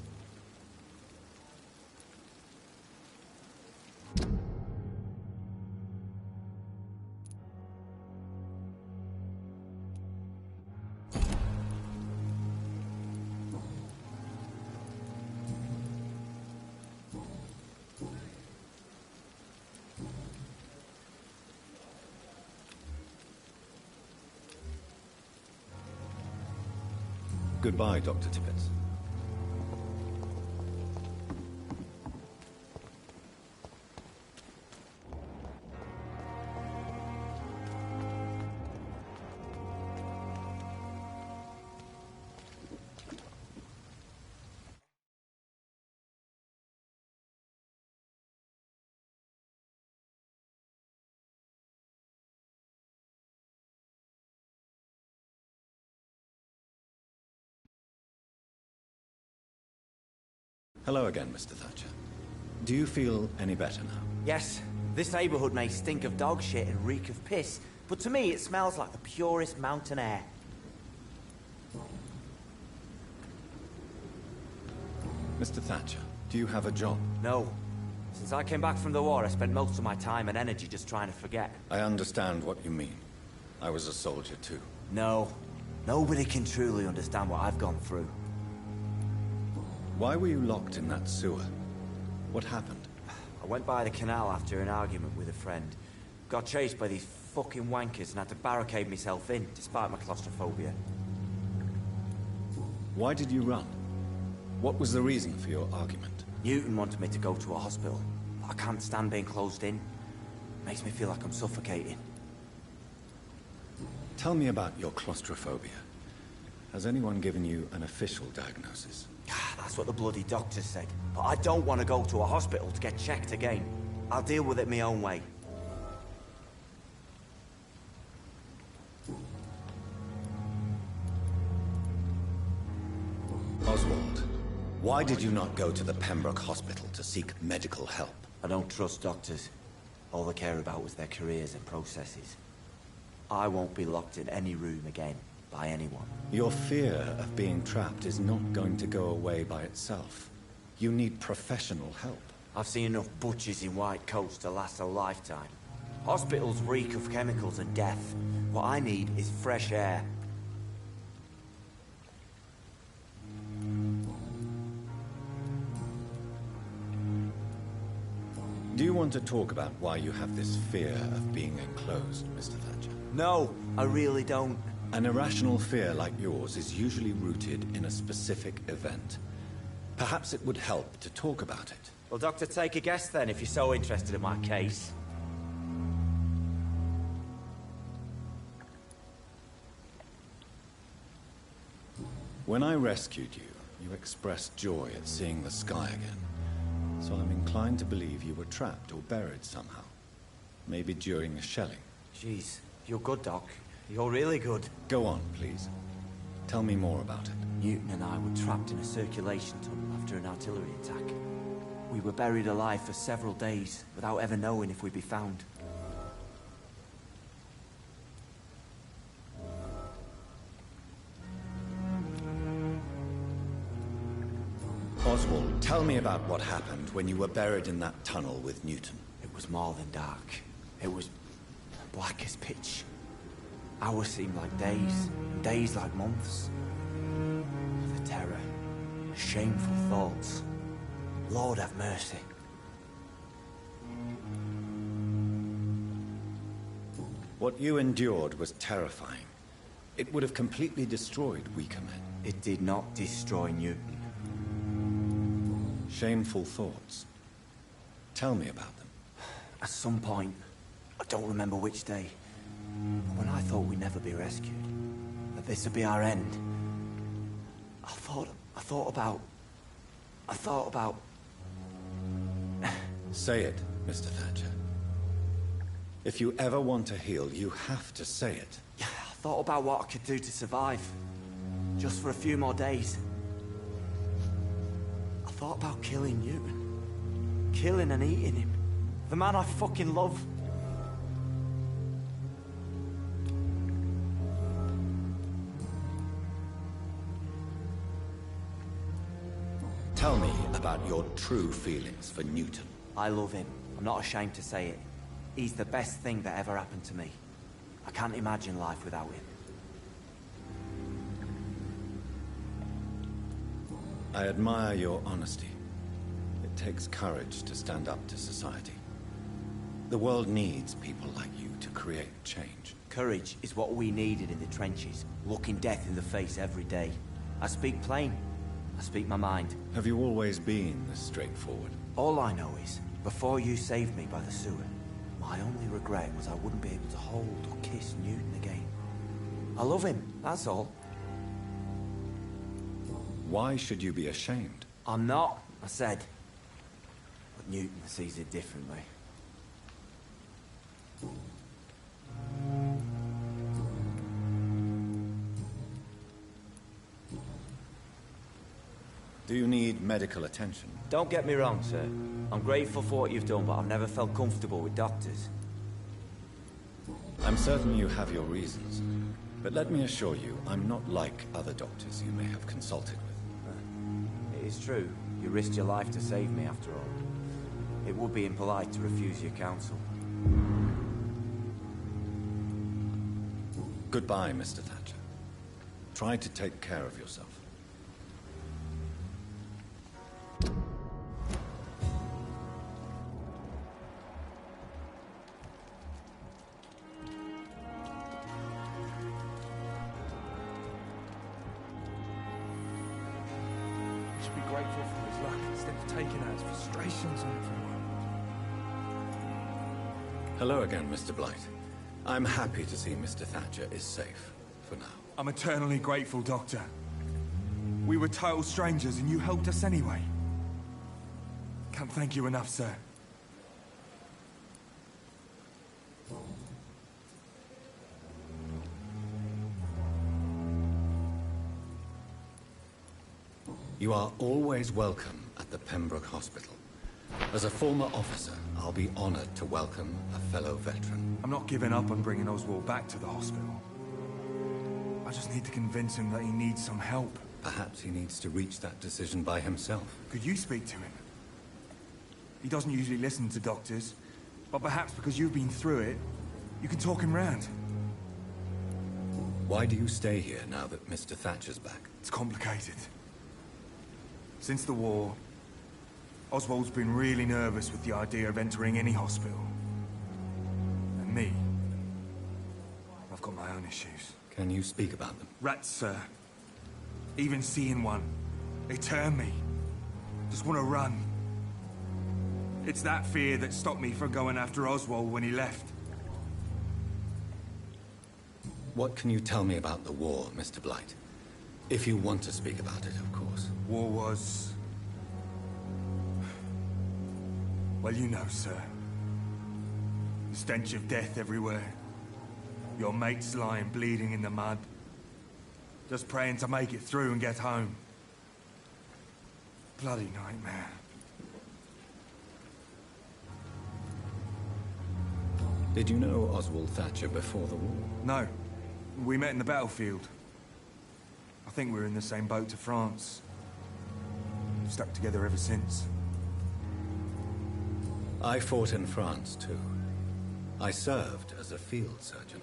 Goodbye, Dr. Tippett. Hello again, Mr. Thatcher. Do you feel any better now? Yes. This neighborhood may stink of dog shit and reek of piss, but to me it smells like the purest mountain air. Mr. Thatcher, do you have a job? No. Since I came back from the war, I spent most of my time and energy just trying to forget. I understand what you mean. I was a soldier too. No. Nobody can truly understand what I've gone through. Why were you locked in that sewer? What happened? I went by the canal after an argument with a friend. Got chased by these fucking wankers and had to barricade myself in, despite my claustrophobia. Why did you run? What was the reason for your argument? Newton wanted me to go to a hospital, but I can't stand being closed in. Makes me feel like I'm suffocating. Tell me about your claustrophobia. Has anyone given you an official diagnosis? That's what the bloody doctor said. But I don't want to go to a hospital to get checked again. I'll deal with it my own way. Oswald, why did you not go to the Pembroke Hospital to seek medical help? I don't trust doctors. All they care about was their careers and processes. I won't be locked in any room again. By anyone. Your fear of being trapped is not going to go away by itself. You need professional help. I've seen enough butchers in white coats to last a lifetime. Hospitals reek of chemicals and death. What I need is fresh air. Do you want to talk about why you have this fear of being enclosed, Mr. Thatcher? No, I really don't. An irrational fear like yours is usually rooted in a specific event. Perhaps it would help to talk about it. Well, Doctor, take a guess then, if you're so interested in my case. When I rescued you, you expressed joy at seeing the sky again. So I'm inclined to believe you were trapped or buried somehow. Maybe during a shelling. Jeez, you're good, Doc. You're really good. Go on, please. Tell me more about it. Newton and I were trapped in a circulation tunnel after an artillery attack. We were buried alive for several days, without ever knowing if we'd be found. Oswald, tell me about what happened when you were buried in that tunnel with Newton. It was more than dark. It was black as pitch. Hours seemed like days, and days like months. The terror, shameful thoughts. Lord have mercy. What you endured was terrifying. It would have completely destroyed weaker men. It did not destroy Newton. Shameful thoughts. Tell me about them. At some point, I don't remember which day, but when I thought we'd never be rescued, that this would be our end, I thought about... Say it, Mr. Thatcher. If you ever want to heal, you have to say it. I thought about what I could do to survive. Just for a few more days. I thought about killing Newton. Killing and eating him. The man I fucking love. Tell me about your true feelings for Newton. I love him. I'm not ashamed to say it. He's the best thing that ever happened to me. I can't imagine life without him. I admire your honesty. It takes courage to stand up to society. The world needs people like you to create change. Courage is what we needed in the trenches, looking death in the face every day. I speak plain. I speak my mind. Have you always been this straightforward? All I know is, before you saved me by the sewer, my only regret was I wouldn't be able to hold or kiss Newton again. I love him, that's all. Why should you be ashamed? I'm not, I said. But Newton sees it differently. Do you need medical attention? Don't get me wrong, sir. I'm grateful for what you've done, but I've never felt comfortable with doctors. I'm certain you have your reasons. But let me assure you, I'm not like other doctors you may have consulted with. It is true. You risked your life to save me, after all. It would be impolite to refuse your counsel. Goodbye, Mr. Thatcher. Try to take care of yourself. Grateful for his luck instead of taking out his frustrations on everyone. Hello again, Mr. Blight. I'm happy to see Mr. Thatcher is safe, for now. I'm eternally grateful, Doctor. We were total strangers and you helped us anyway. Can't thank you enough, sir. You are always welcome at the Pembroke Hospital. As a former officer, I'll be honored to welcome a fellow veteran. I'm not giving up on bringing Oswald back to the hospital. I just need to convince him that he needs some help. Perhaps he needs to reach that decision by himself. Could you speak to him? He doesn't usually listen to doctors, but perhaps because you've been through it, you can talk him round. Why do you stay here now that Mr. Thatcher's back? It's complicated. Since the war, Oswald's been really nervous with the idea of entering any hospital. And me, I've got my own issues. Can you speak about them? Rats, sir. Even seeing one, they turn me. Just want to run. It's that fear that stopped me from going after Oswald when he left. What can you tell me about the war, Mr. Blight? If you want to speak about it, of course. War was... well, you know, sir. The stench of death everywhere. Your mates lying bleeding in the mud. Just praying to make it through and get home. Bloody nightmare. Did you know Oswald Thatcher before the war? No. We met in the battlefield. I think we're in the same boat to France. We've stuck together ever since. I fought in France, too. I served as a field surgeon,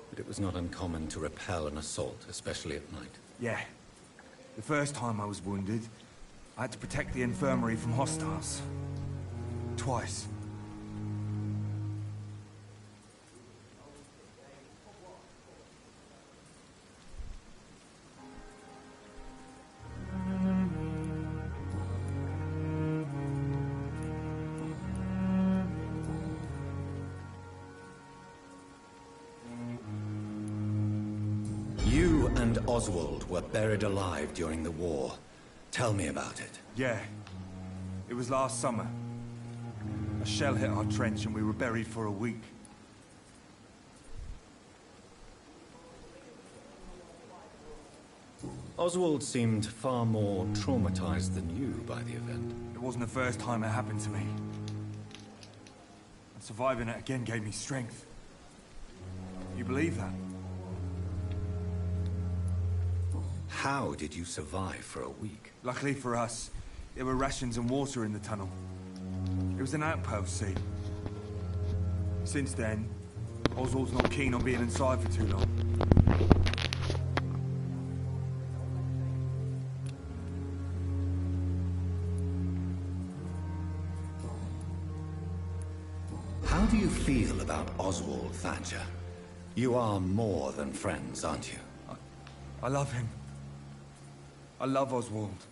but it was not uncommon to repel an assault, especially at night. Yeah. The first time I was wounded, I had to protect the infirmary from hostiles. Twice. You and Oswald were buried alive during the war. Tell me about it. Yeah. It was last summer. A shell hit our trench and we were buried for a week. Oswald seemed far more traumatized than you by the event. It wasn't the first time it happened to me. And surviving it again gave me strength. You believe that? How did you survive for a week? Luckily for us, there were rations and water in the tunnel. It was an outpost, see. Since then, Oswald's not keen on being inside for too long. How do you feel about Oswald, Thatcher? You are more than friends, aren't you? I love him. I love Oswald.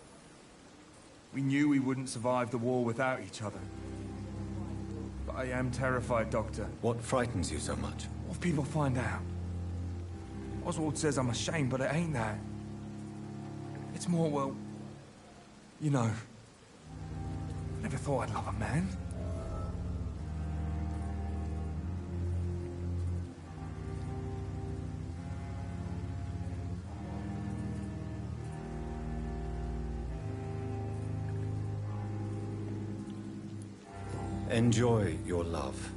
We knew we wouldn't survive the war without each other. But I am terrified, Doctor. What frightens you so much? What if people find out? Oswald says I'm ashamed, but it ain't that. It's more, well... You know... I never thought I'd love a man. Enjoy your love.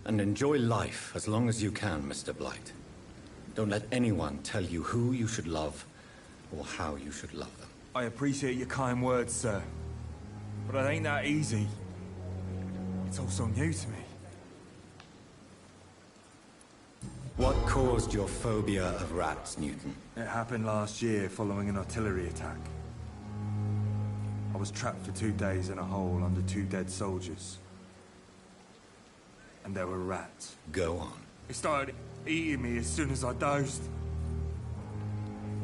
And enjoy life as long as you can, Mr. Blight. Don't let anyone tell you who you should love or how you should love them. I appreciate your kind words, sir. But it ain't that easy. It's all so new to me. What caused your phobia of rats, Newton? It happened last year following an artillery attack. I was trapped for 2 days in a hole under 2 dead soldiers. And there were rats. Go on. They started eating me as soon as I dozed.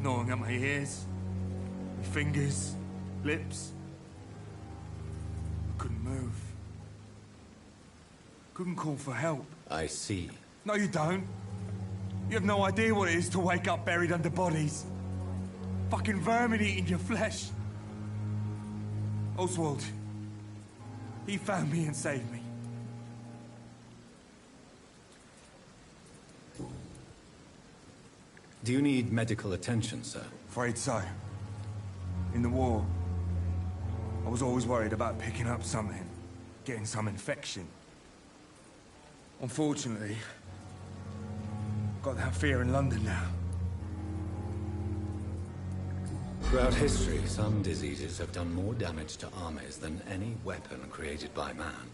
Gnawing at my ears, my fingers, lips. I couldn't move. Couldn't call for help. I see. No, you don't. You have no idea what it is to wake up buried under bodies. Fucking vermin eating your flesh. Oswald. He found me and saved me. Do you need medical attention, sir? Afraid so. In the war, I was always worried about picking up something, getting some infection. Unfortunately, I've got that fear in London now. Throughout history, some diseases have done more damage to armies than any weapon created by man.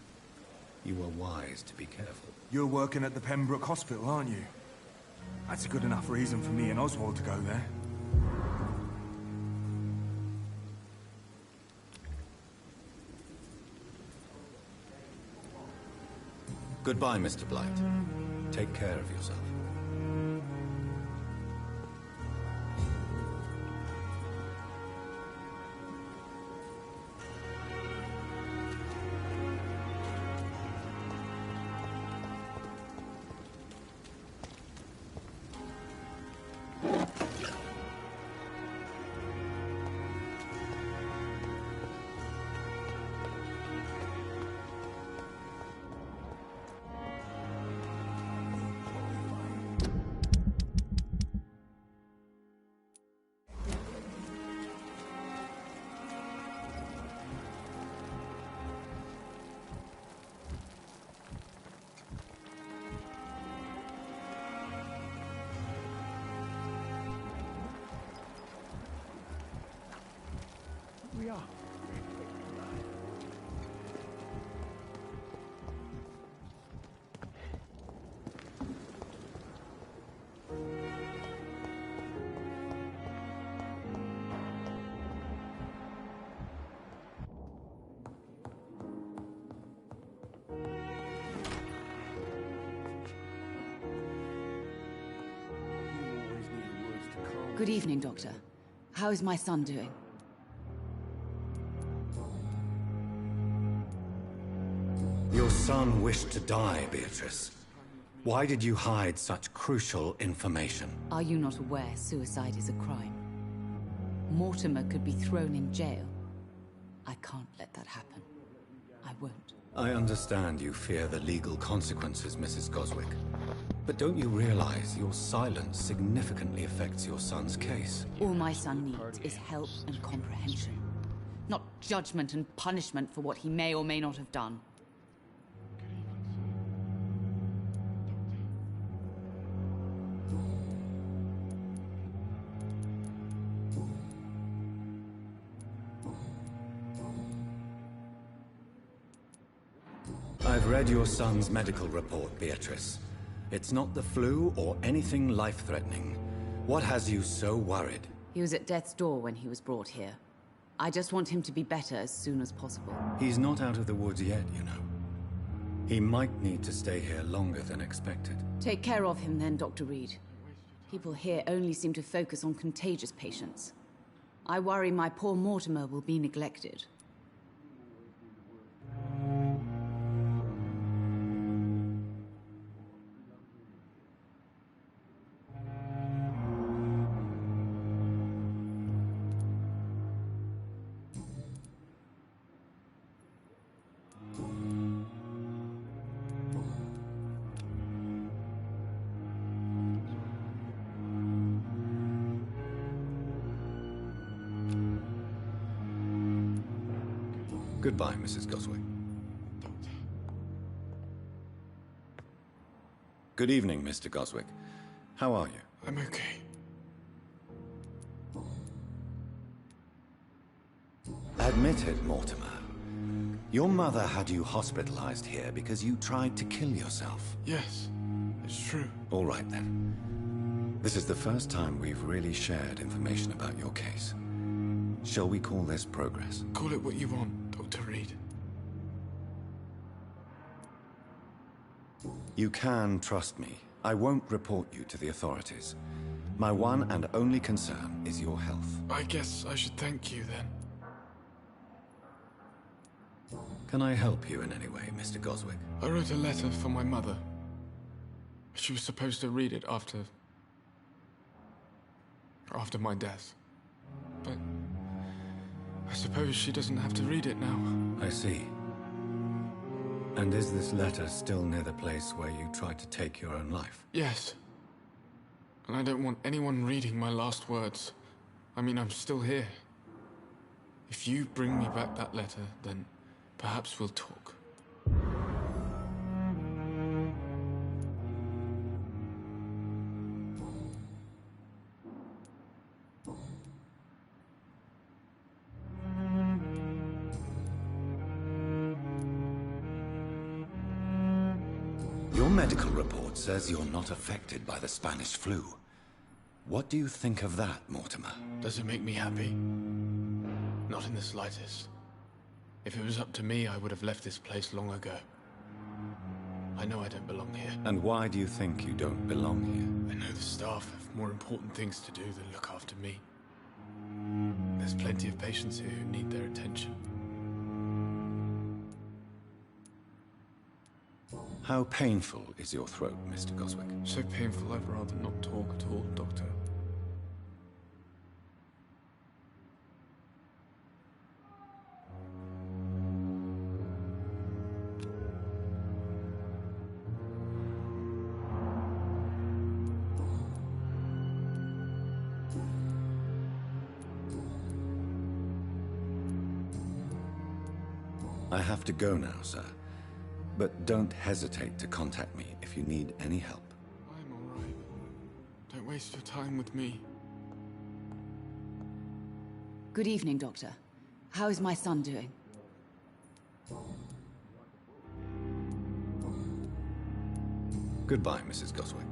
You were wise to be careful. You're working at the Pembroke Hospital, aren't you? That's a good enough reason for me and Oswald to go there. Goodbye, Mr. Blight. Take care of yourself. We are. Good evening, Doctor. How is my son doing? Your son wished to die, Beatrice. Why did you hide such crucial information? Are you not aware suicide is a crime? Mortimer could be thrown in jail. I can't let that happen. I won't. I understand you fear the legal consequences, Mrs. Goswick. But don't you realize your silence significantly affects your son's case? All my son needs is help and comprehension. Not judgment and punishment for what he may or may not have done. I've read your son's medical report, Beatrice. It's not the flu or anything life-threatening. What has you so worried? He was at death's door when he was brought here. I just want him to be better as soon as possible. He's not out of the woods yet, you know. He might need to stay here longer than expected. Take care of him then, Dr. Reed. People here only seem to focus on contagious patients. I worry my poor Mortimer will be neglected. Goodbye, Mrs. Goswick. Good evening, Mr. Goswick. How are you? I'm okay. Admit it, Mortimer. Your mother had you hospitalized here because you tried to kill yourself. Yes, it's true. All right, then. This is the first time we've really shared information about your case. Shall we call this progress? Call it what you want, Dr. Reed. You can trust me. I won't report you to the authorities. My one and only concern is your health. I guess I should thank you, then. Can I help you in any way, Mr. Goswick? I wrote a letter for my mother. She was supposed to read it after my death. But I suppose she doesn't have to read it now. I see. And is this letter still near the place where you tried to take your own life? Yes. And I don't want anyone reading my last words. I mean, I'm still here. If you bring me back that letter, then perhaps we'll talk. Your medical report says you're not affected by the Spanish flu. What do you think of that, Mortimer? Does it make me happy? Not in the slightest. If it was up to me, I would have left this place long ago. I know I don't belong here. And why do you think you don't belong here? I know the staff have more important things to do than look after me. There's plenty of patients here who need their attention. How painful is your throat, Mr. Goswick? So painful I'd rather not talk at all, Doctor. I have to go now, sir. But don't hesitate to contact me if you need any help. I'm all right. Don't waste your time with me. Good evening, Doctor. How is my son doing? Goodbye, Mrs. Goswick.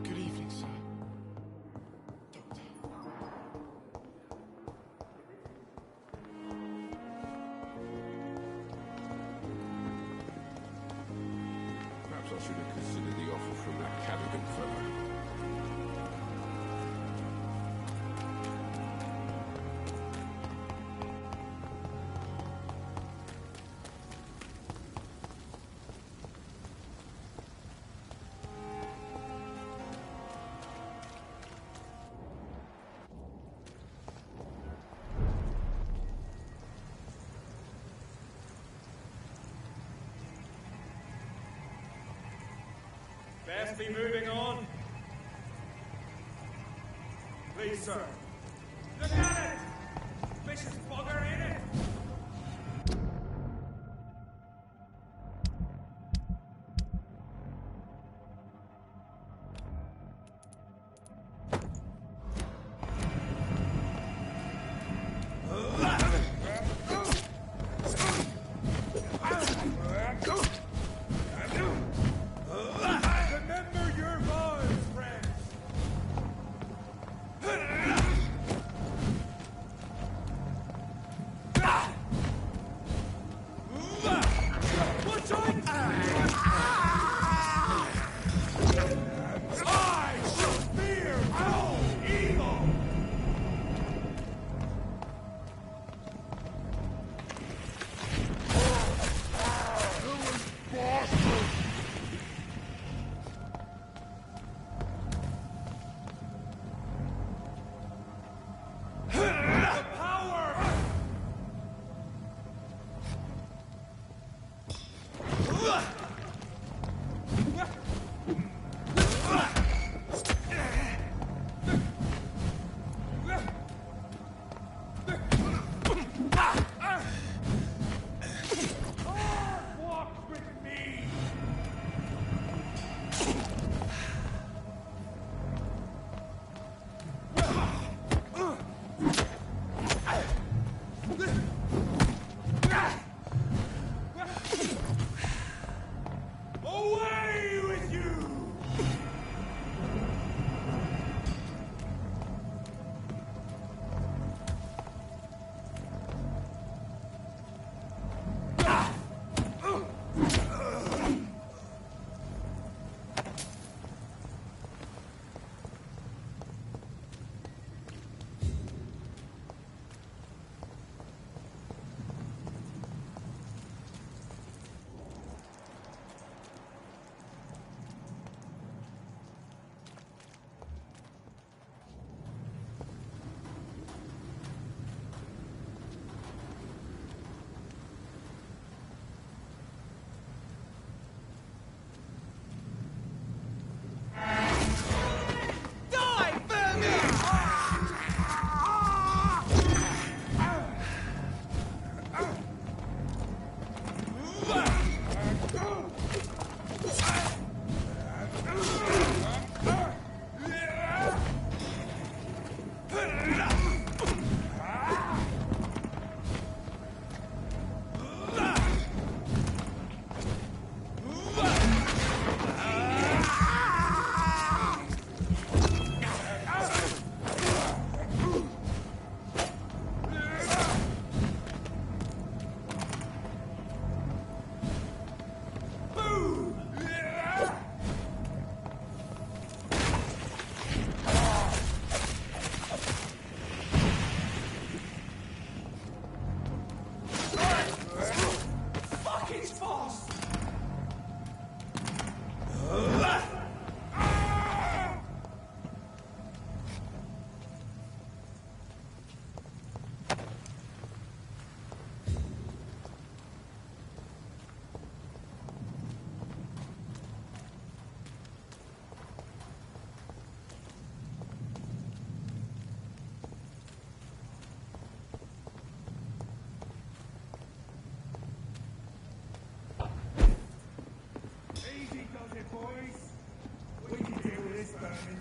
Good evening, sir. Doctor. bargain further. Best be moving on. Please, sir. Look at it! Vicious bugger in it! Remember your vows, friends! Watch out! I shall fear no evil! The power! Walk with me! Away with you! Die, Fuck his boss! Easy does it, boys. We can deal with this vermin.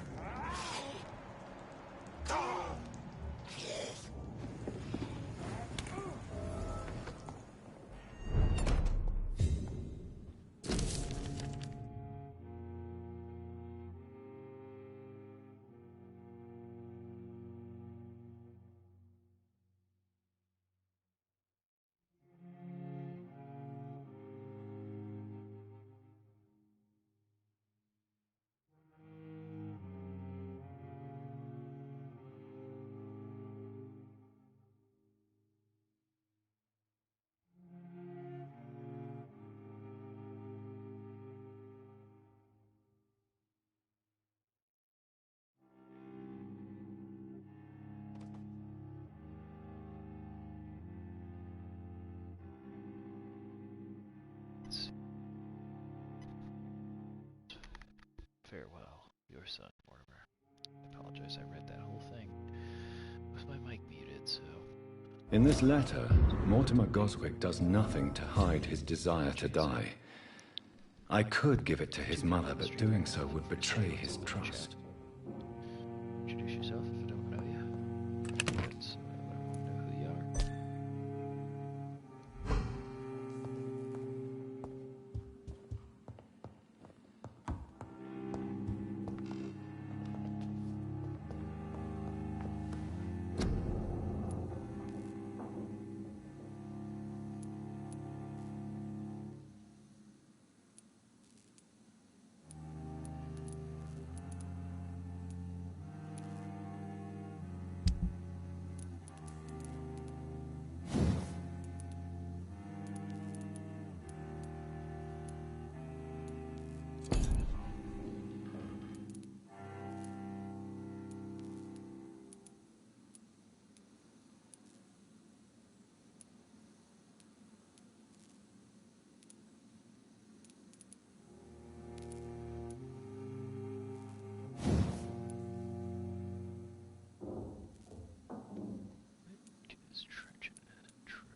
Farewell, your son, Mortimer. I apologize, I read that whole thing with my mic muted, so... In this letter, Mortimer Goswick does nothing to hide his desire to die. I could give it to his mother, but doing so would betray his trust. Introduce yourself if I don't know you. Let's let everyone know who you are. Let's trench it. Try.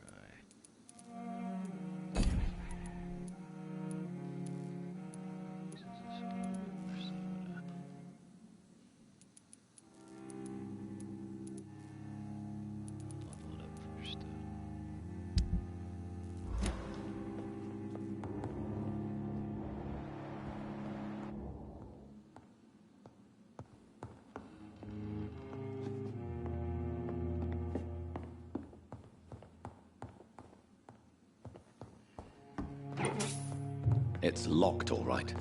Level it up first. It's locked, all right.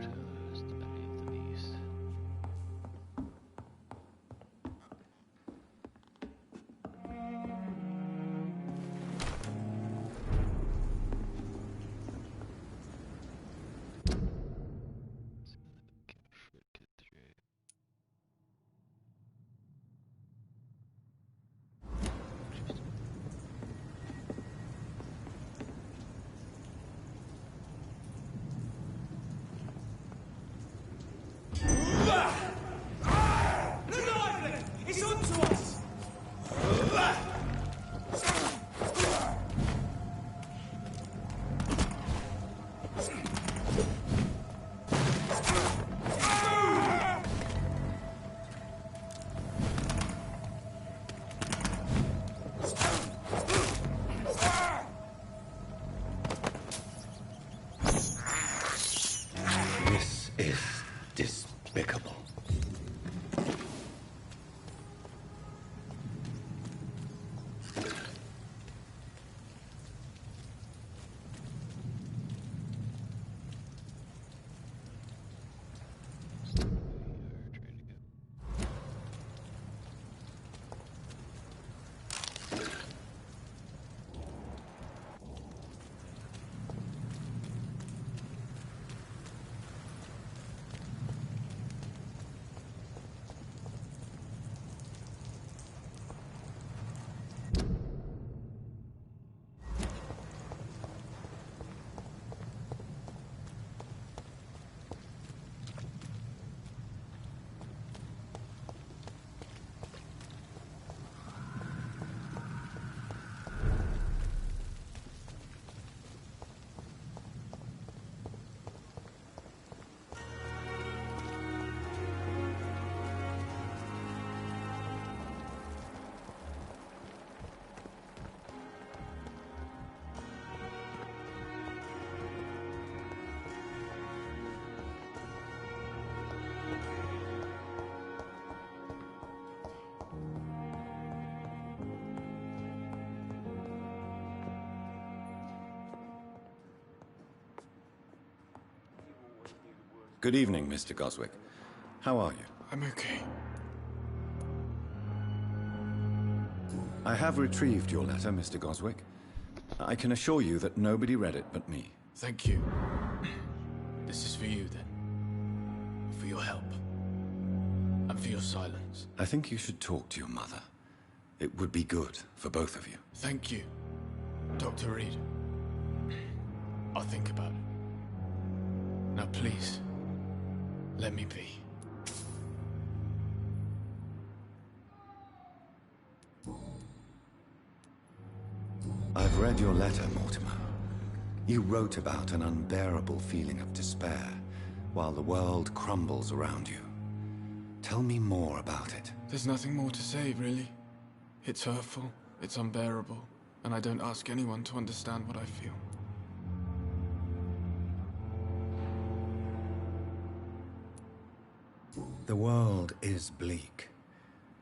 Photos to many of the beast. It's onto us! This is despicable. Good evening, Mr. Goswick. How are you? I'm okay. I have retrieved your letter, Mr. Goswick. I can assure you that nobody read it but me. Thank you. This is for you, then. For your help. And for your silence. I think you should talk to your mother. It would be good for both of you. Thank you, Dr. Reed. I'll think about it. Now please, let me be. I've read your letter, Mortimer. You wrote about an unbearable feeling of despair while the world crumbles around you. Tell me more about it. There's nothing more to say, really. It's hurtful, it's unbearable, and I don't ask anyone to understand what I feel. The world is bleak,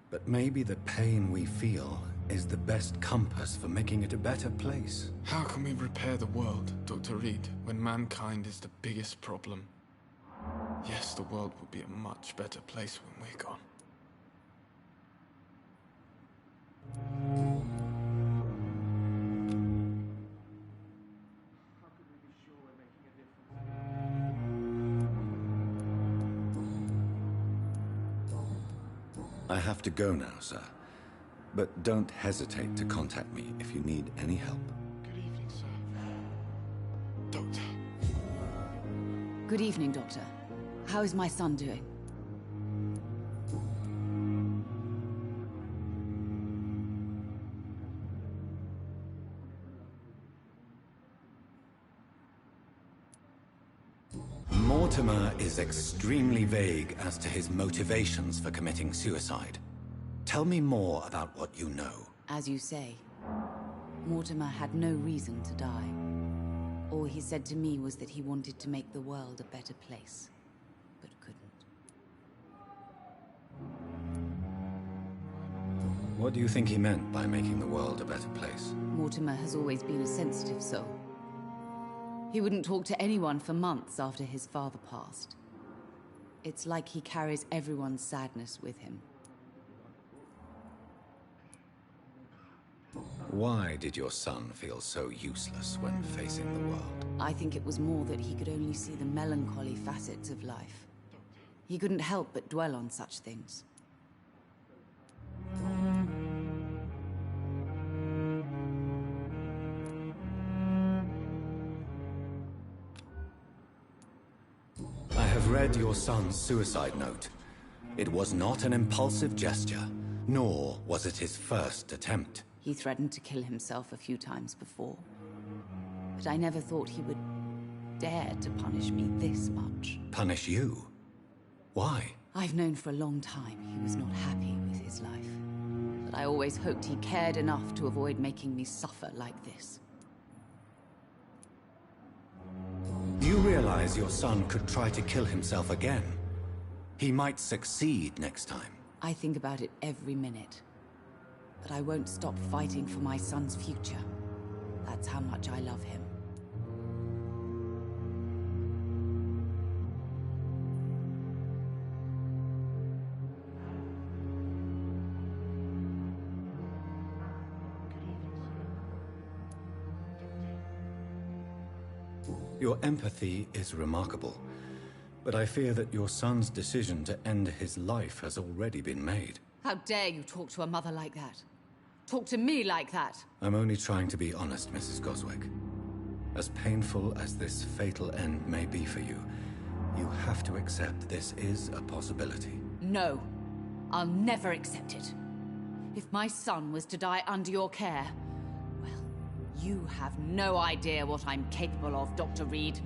but maybe the pain we feel is the best compass for making it a better place. How can we repair the world, Dr. Reed, when mankind is the biggest problem? Yes, the world will be a much better place when we're gone. I have to go now, sir. But don't hesitate to contact me if you need any help. Good evening, sir. Doctor. Good evening, Doctor. How is my son doing? Mortimer is extremely vague as to his motivations for committing suicide. Tell me more about what you know. As you say, Mortimer had no reason to die. All he said to me was that he wanted to make the world a better place, but couldn't. What do you think he meant by making the world a better place? Mortimer has always been a sensitive soul. He wouldn't talk to anyone for months after his father passed. It's like he carries everyone's sadness with him. Why did your son feel so useless when facing the world? I think it was more that he could only see the melancholy facets of life. He couldn't help but dwell on such things. I have read your son's suicide note. It was not an impulsive gesture, nor was it his first attempt. He threatened to kill himself a few times before. But I never thought he would dare to punish me this much. Punish you? Why? I've known for a long time he was not happy with his life. But I always hoped he cared enough to avoid making me suffer like this. You realize your son could try to kill himself again. He might succeed next time. I think about it every minute. But I won't stop fighting for my son's future. That's how much I love him. Your empathy is remarkable, but I fear that your son's decision to end his life has already been made. How dare you talk to a mother like that? Talk to me like that? I'm only trying to be honest, Mrs. Goswick. As painful as this fatal end may be for you, you have to accept this is a possibility. No, I'll never accept it. If my son was to die under your care, well, you have no idea what I'm capable of, Dr. Reed.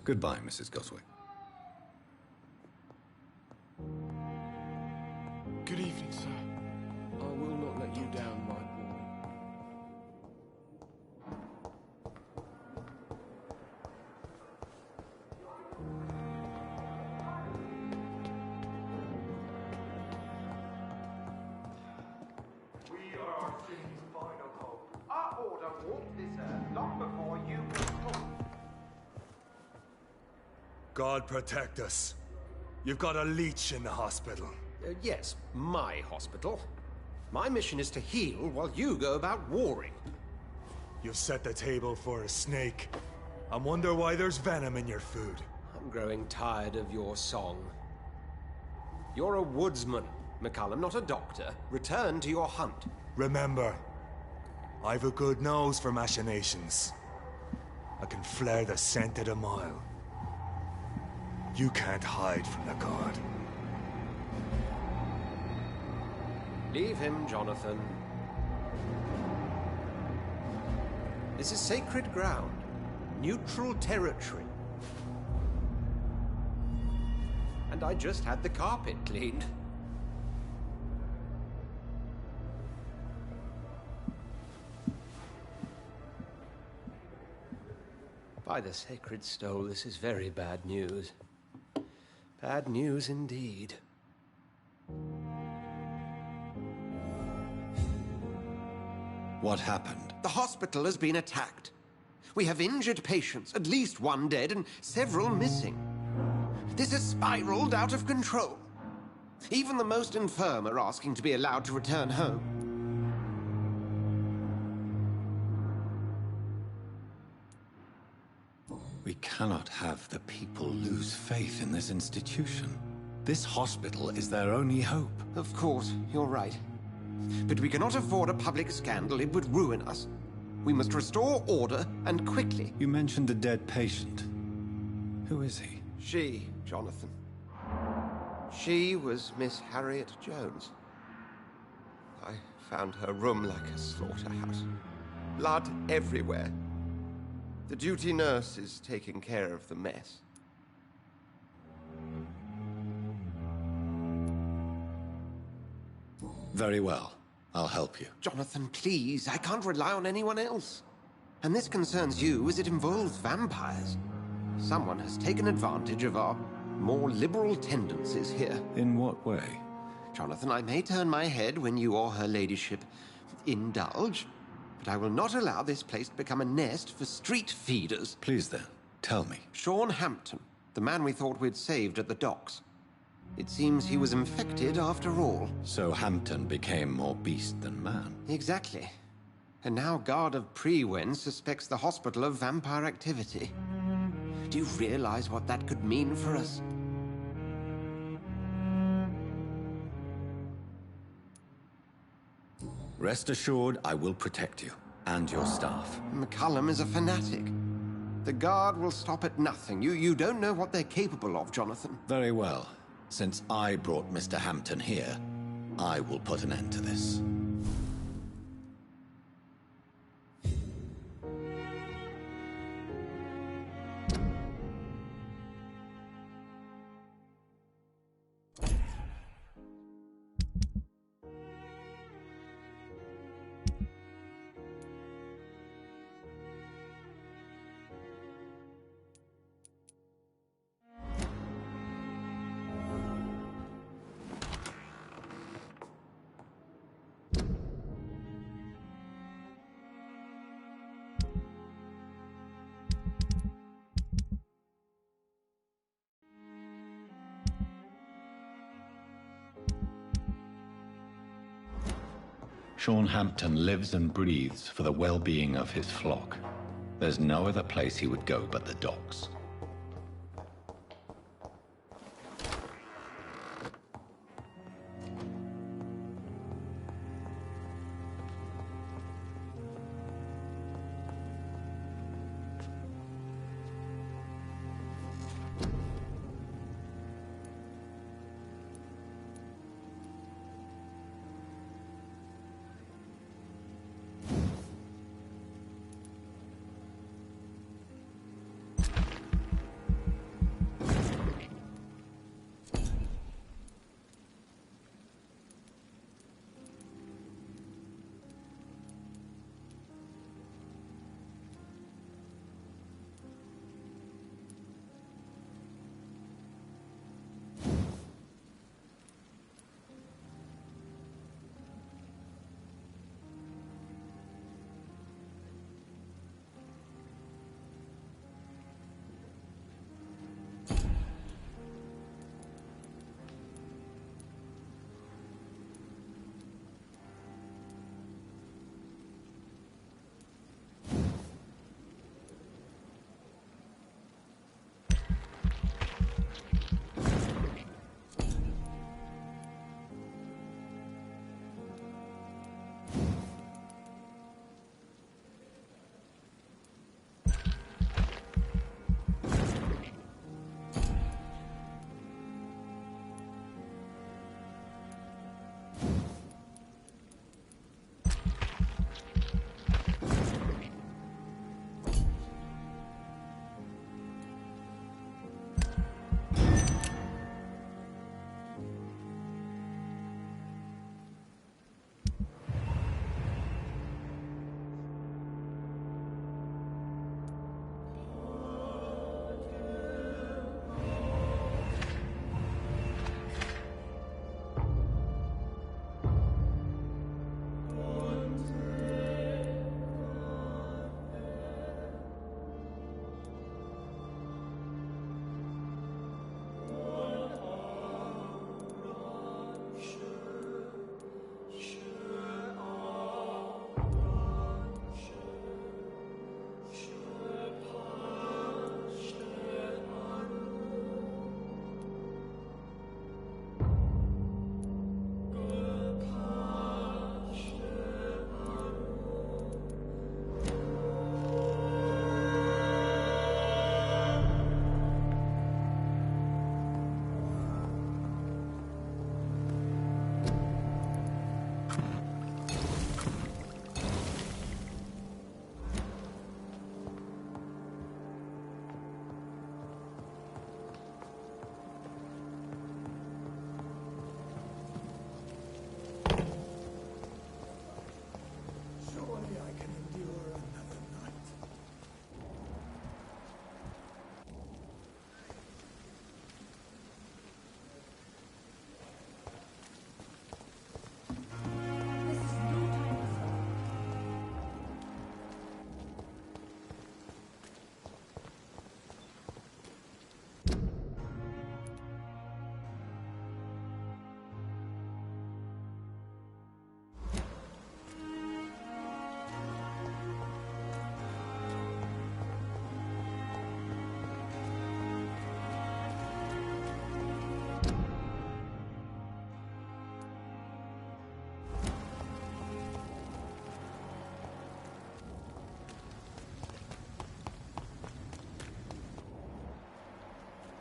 Goodbye, Mrs. Goswick. Good evening, sir. I will not let you down, my boy. We are our city's final hope. Our order walked this earth long before you were born. God protect us. You've got a leech in the hospital. Yes, my hospital. My mission is to heal while you go about warring. You've set the table for a snake. I wonder why there's venom in your food. I'm growing tired of your song. You're a woodsman, McCullum, not a doctor. Return to your hunt. Remember, I've a good nose for machinations. I can flare the scent at a mile. You can't hide from the god. Leave him, Jonathan. This is sacred ground. Neutral territory. And I just had the carpet cleaned. By the sacred stole, this is very bad news. Bad news indeed. What happened? The hospital has been attacked. We have injured patients, at least one dead and several missing. This has spiraled out of control. Even the most infirm are asking to be allowed to return home. We cannot have the people lose faith in this institution. This hospital is their only hope. Of course, you're right. But we cannot afford a public scandal. It would ruin us. We must restore order, and quickly. You mentioned a dead patient. Who is he? She, Jonathan. She was Miss Harriet Jones. I found her room like a slaughterhouse. Blood everywhere. The duty nurse is taking care of the mess. Very well. I'll help you. Jonathan, please. I can't rely on anyone else. And this concerns you as it involves vampires. Someone has taken advantage of our more liberal tendencies here. In what way? Jonathan, I may turn my head when you or her ladyship indulge, but I will not allow this place to become a nest for street feeders. Please then, tell me. Sean Hampton, the man we thought we'd saved at the docks. It seems he was infected after all. So Hampton became more beast than man. Exactly. And now Guard of Prewen suspects the hospital of vampire activity. Do you realize what that could mean for us? Rest assured, I will protect you. And your staff. McCullum is a fanatic. The Guard will stop at nothing. You don't know what they're capable of, Jonathan. Very well. Since I brought Mr. Hampton here, I will put an end to this. Sean Hampton lives and breathes for the well-being of his flock. There's no other place he would go but the docks.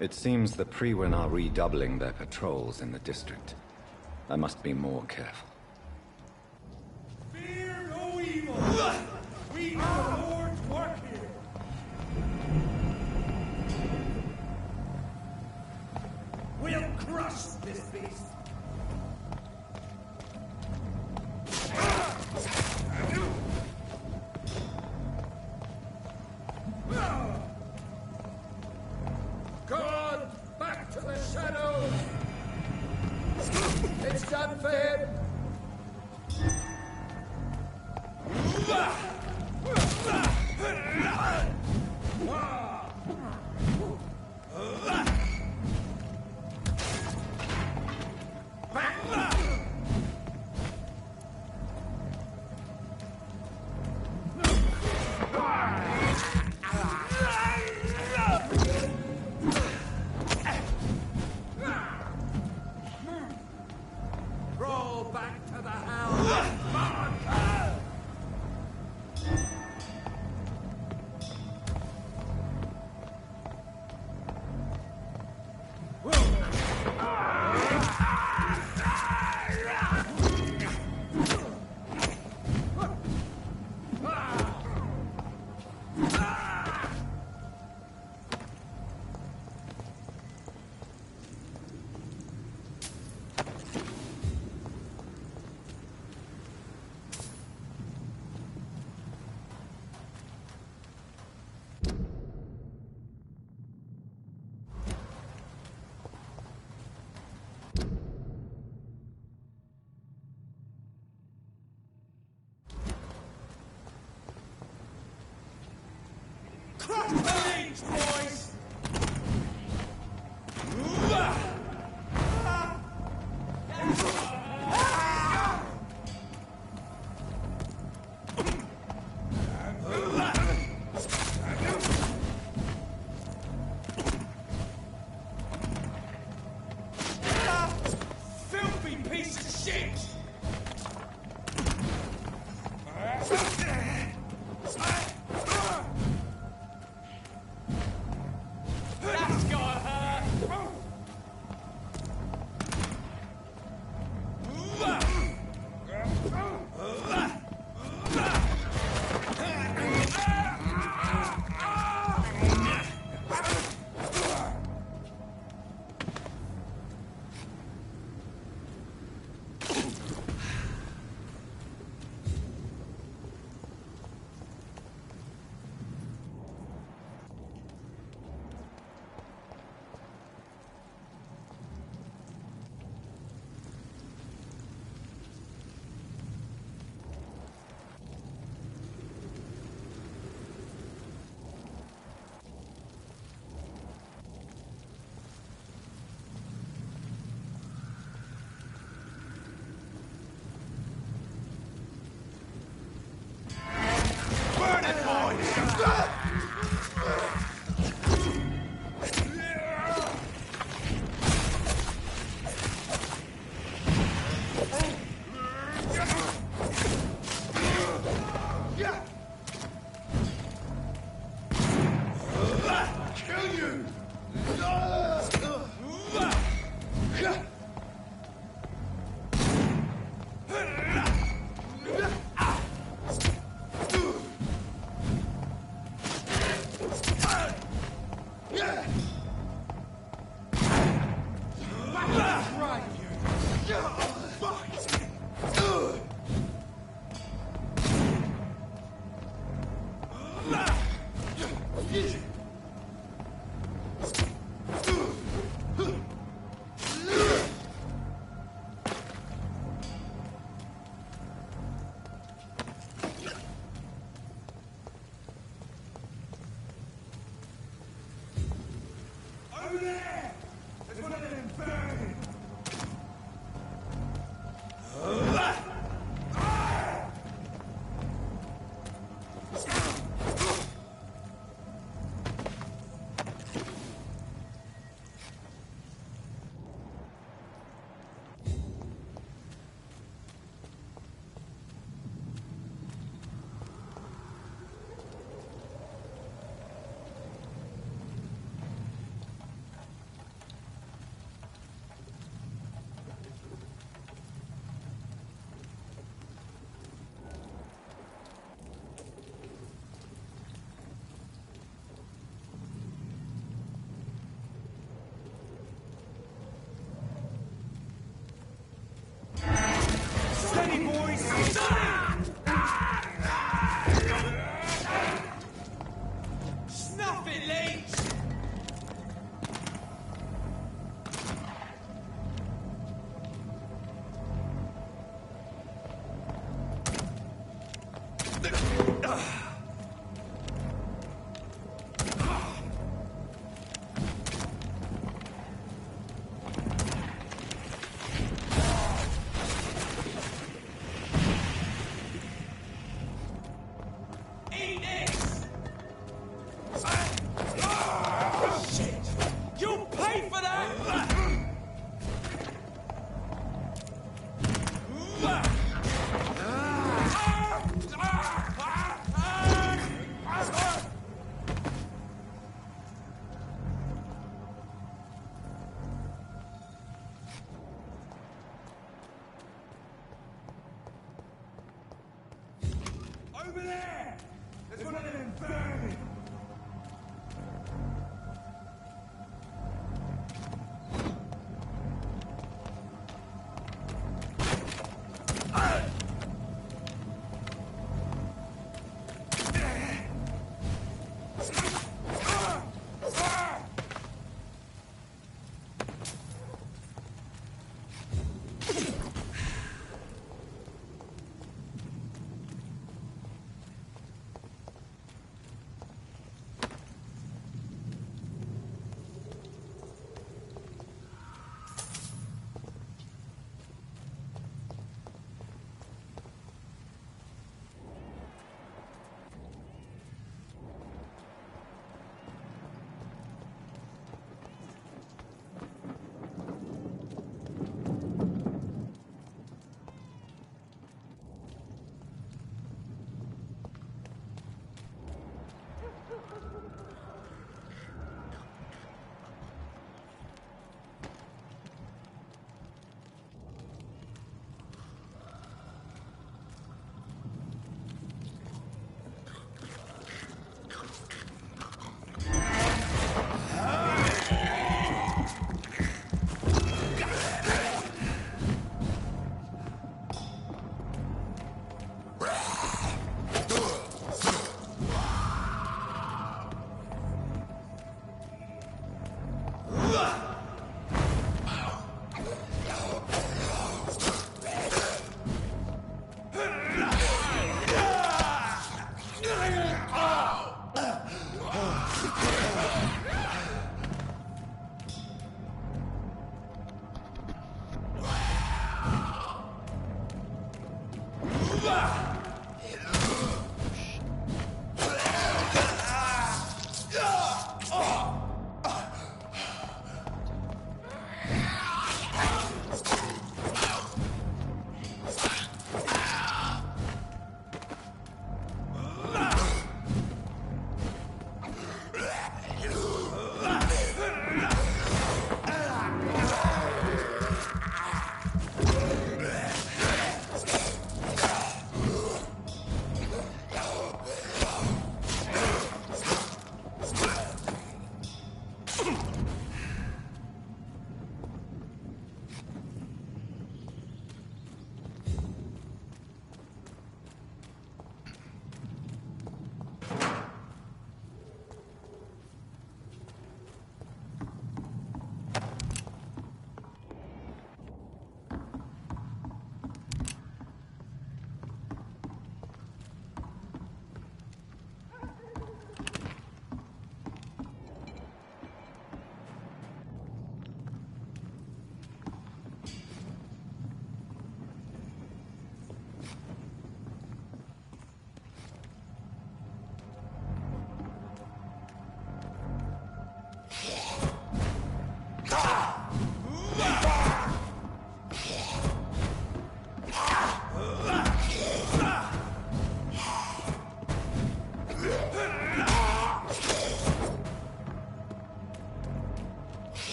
It seems the Priwen are redoubling their patrols in the district. I must be more careful. Fear no evil! We are the Lord's work here! We'll crush this beast! God, back to the shadows! It's done for him! Roll back to the house! Crush the range, boys! Filthy piece of shit! Over there! There's one of them burning!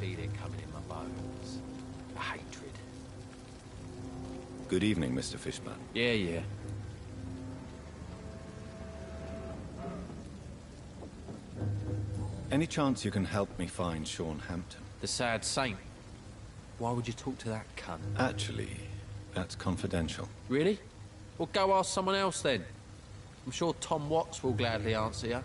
feel it coming in my bones. The hatred. Good evening, Mr. Fishman. Yeah. Any chance you can help me find Sean Hampton? The sad saint. Why would you talk to that cunt? Actually, that's confidential. Really? Well, go ask someone else then. I'm sure Tom Watts will gladly answer you.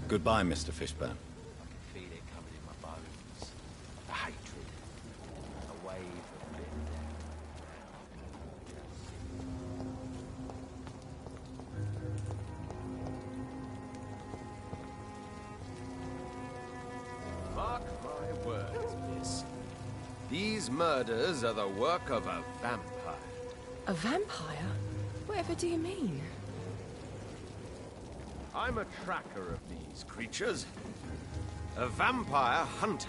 Goodbye, Mr. Fishburne. I can feel it coming in my bones. The hatred. A wave of bitter Mark my words, miss. These murders are the work of a vampire. A vampire? Whatever do you mean? I'm a tracker of these creatures. A vampire hunter.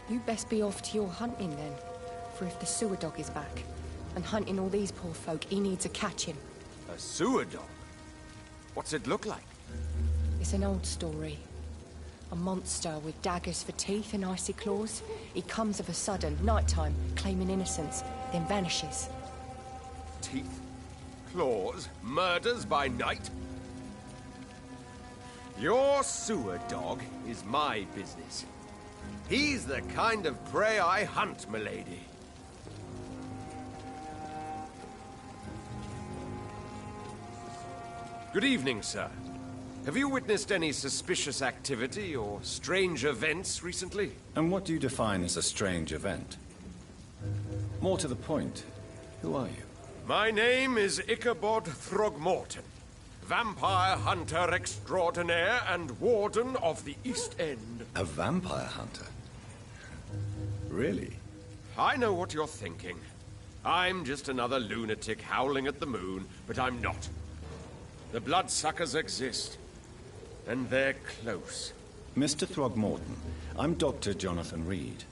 You best be off to your hunting then. For if the sewer dog is back and hunting all these poor folk, he needs to catch him. A sewer dog? What's it look like? It's an old story. A monster with daggers for teeth and icy claws. He comes of a sudden, nighttime, claiming innocence, then vanishes. Teeth? Claws? Murders by night? Your sewer dog is my business. He's the kind of prey I hunt, milady. Good evening, sir. Have you witnessed any suspicious activity or strange events recently? And what do you define as a strange event? More to the point, who are you? My name is Ichabod Throgmorton, vampire hunter extraordinaire and warden of the East End. A vampire hunter? Really? I know what you're thinking. I'm just another lunatic howling at the moon, but I'm not. The bloodsuckers exist, and they're close. Mr. Throgmorton, I'm Dr. Jonathan Reed.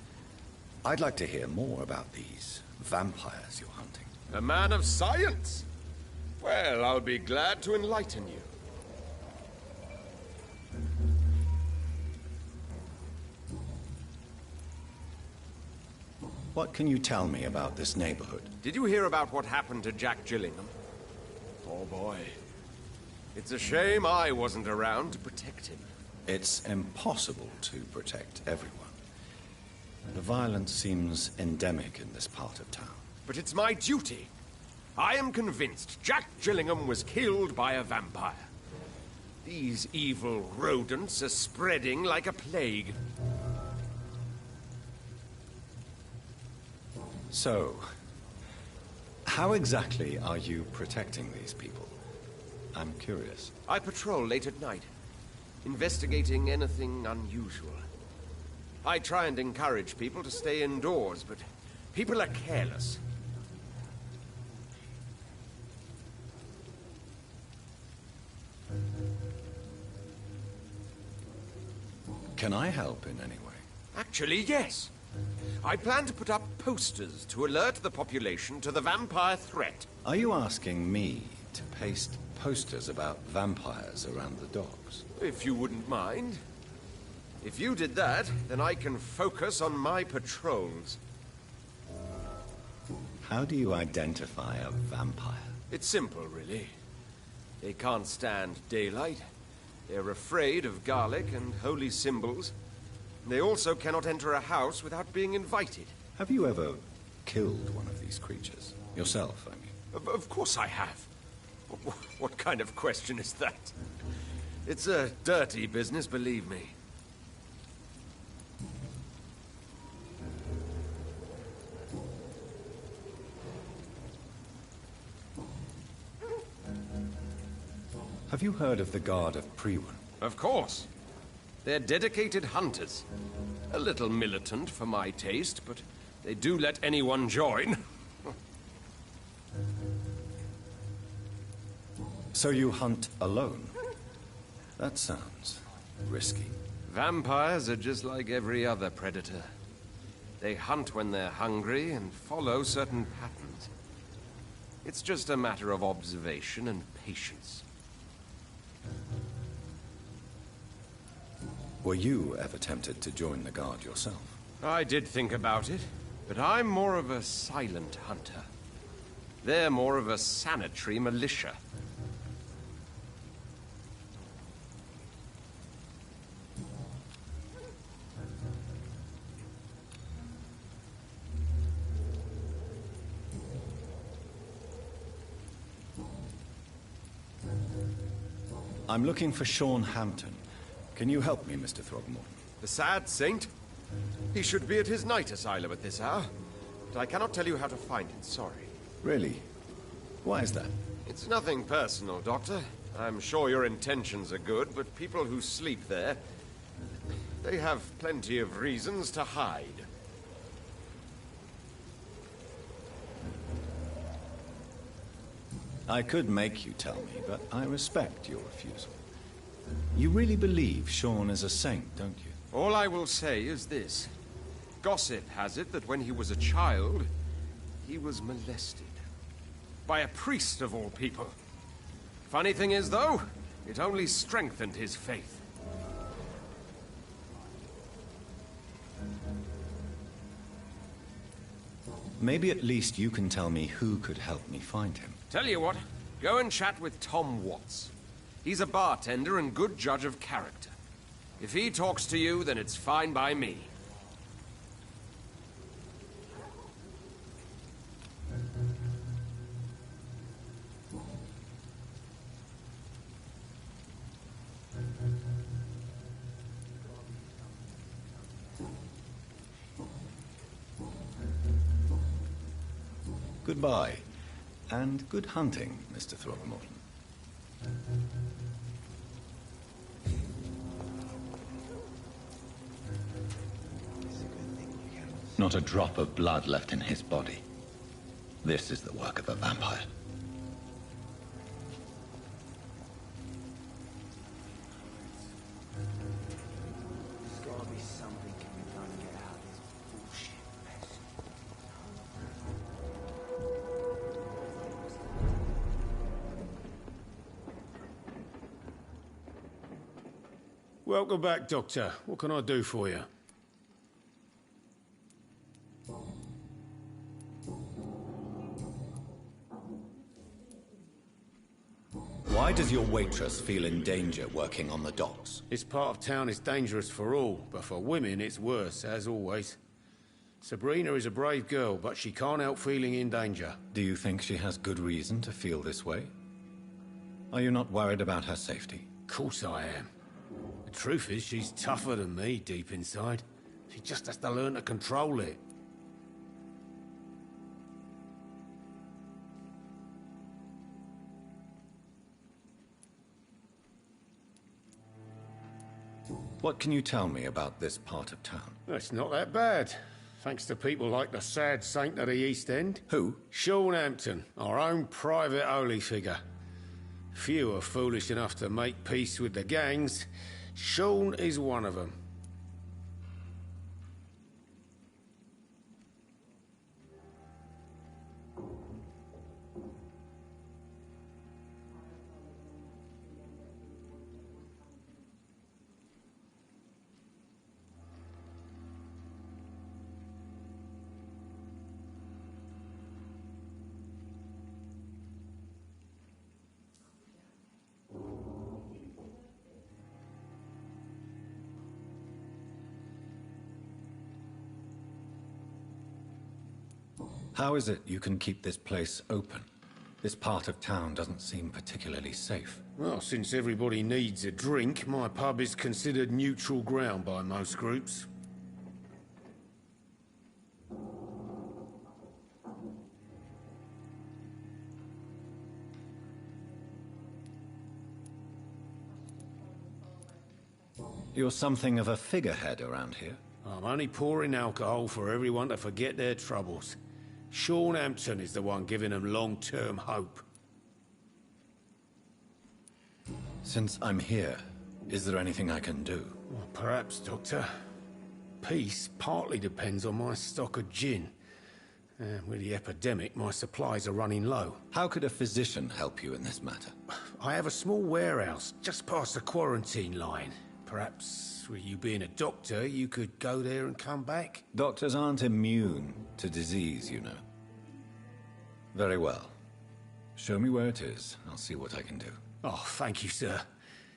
I'd like to hear more about these vampires you're hunting. A man of science? Well, I'll be glad to enlighten you. What can you tell me about this neighborhood? Did you hear about what happened to Jack Gillingham? Oh boy. It's a shame I wasn't around to protect him. It's impossible to protect everyone. The violence seems endemic in this part of town. But it's my duty. I am convinced Jack Gillingham was killed by a vampire. These evil rodents are spreading like a plague. So, how exactly are you protecting these people? I'm curious. I patrol late at night, investigating anything unusual. I try and encourage people to stay indoors, but people are careless. Can I help in any way? Actually, yes. I plan to put up posters to alert the population to the vampire threat. Are you asking me to paste posters about vampires around the docks? If you wouldn't mind. If you did that, then I can focus on my patrols. How do you identify a vampire? It's simple, really. They can't stand daylight. They're afraid of garlic and holy symbols. They also cannot enter a house without being invited. Have you ever killed one of these creatures? Yourself, I mean. Of course I have. What kind of question is that? It's a dirty business, believe me. Have you heard of the Guard of Priwen? Of course. They're dedicated hunters. A little militant for my taste, but they do let anyone join. So you hunt alone? That sounds risky. Vampires are just like every other predator. They hunt when they're hungry and follow certain patterns. It's just a matter of observation and patience. Were you ever tempted to join the Guard yourself? I did think about it, but I'm more of a silent hunter. They're more of a sanitary militia. I'm looking for Sean Hampton. Can you help me, Mr. Throgmorton? The sad saint? He should be at his night asylum at this hour. But I cannot tell you how to find him, sorry. Really? Why is that? It's nothing personal, Doctor. I'm sure your intentions are good, but people who sleep there, they have plenty of reasons to hide. I could make you tell me, but I respect your refusal. You really believe Sean is a saint, don't you? All I will say is this. Gossip has it that when he was a child, he was molested. By a priest of all people. Funny thing is, though, it only strengthened his faith. Maybe at least you can tell me who could help me find him. Tell you what, go and chat with Tom Watts. He's a bartender and good judge of character. If he talks to you, then it's fine by me. Goodbye, and good hunting, Mr. Throgmorton. Not a drop of blood left in his body. This is the work of a vampire. There's gotta be something can be done to get out of this bullshit mess. Welcome back, Doctor. What can I do for you? Why does your waitress feel in danger working on the docks? This part of town is dangerous for all, but for women it's worse, as always. Sabrina is a brave girl, but she can't help feeling in danger. Do you think she has good reason to feel this way? Are you not worried about her safety? Of course I am. The truth is, she's tougher than me deep inside. She just has to learn to control it. What can you tell me about this part of town? It's not that bad. Thanks to people like the sad saint of the East End. Who? Sean Hampton, our own private holy figure. Few are foolish enough to make peace with the gangs. Sean is one of them. How is it you can keep this place open? This part of town doesn't seem particularly safe. Well, since everybody needs a drink, my pub is considered neutral ground by most groups. You're something of a figurehead around here. I'm only pouring alcohol for everyone to forget their troubles. Sean Hampton is the one giving them long-term hope. Since I'm here, is there anything I can do? Well, perhaps, Doctor. peace partly depends on my stock of gin. With the epidemic, my supplies are running low. How could a physician help you in this matter? I have a small warehouse just past the quarantine line. Perhaps, with you being a doctor, you could go there and come back? Doctors aren't immune to disease, you know. Very well. Show me where it is. I'll see what I can do. Oh, thank you, sir.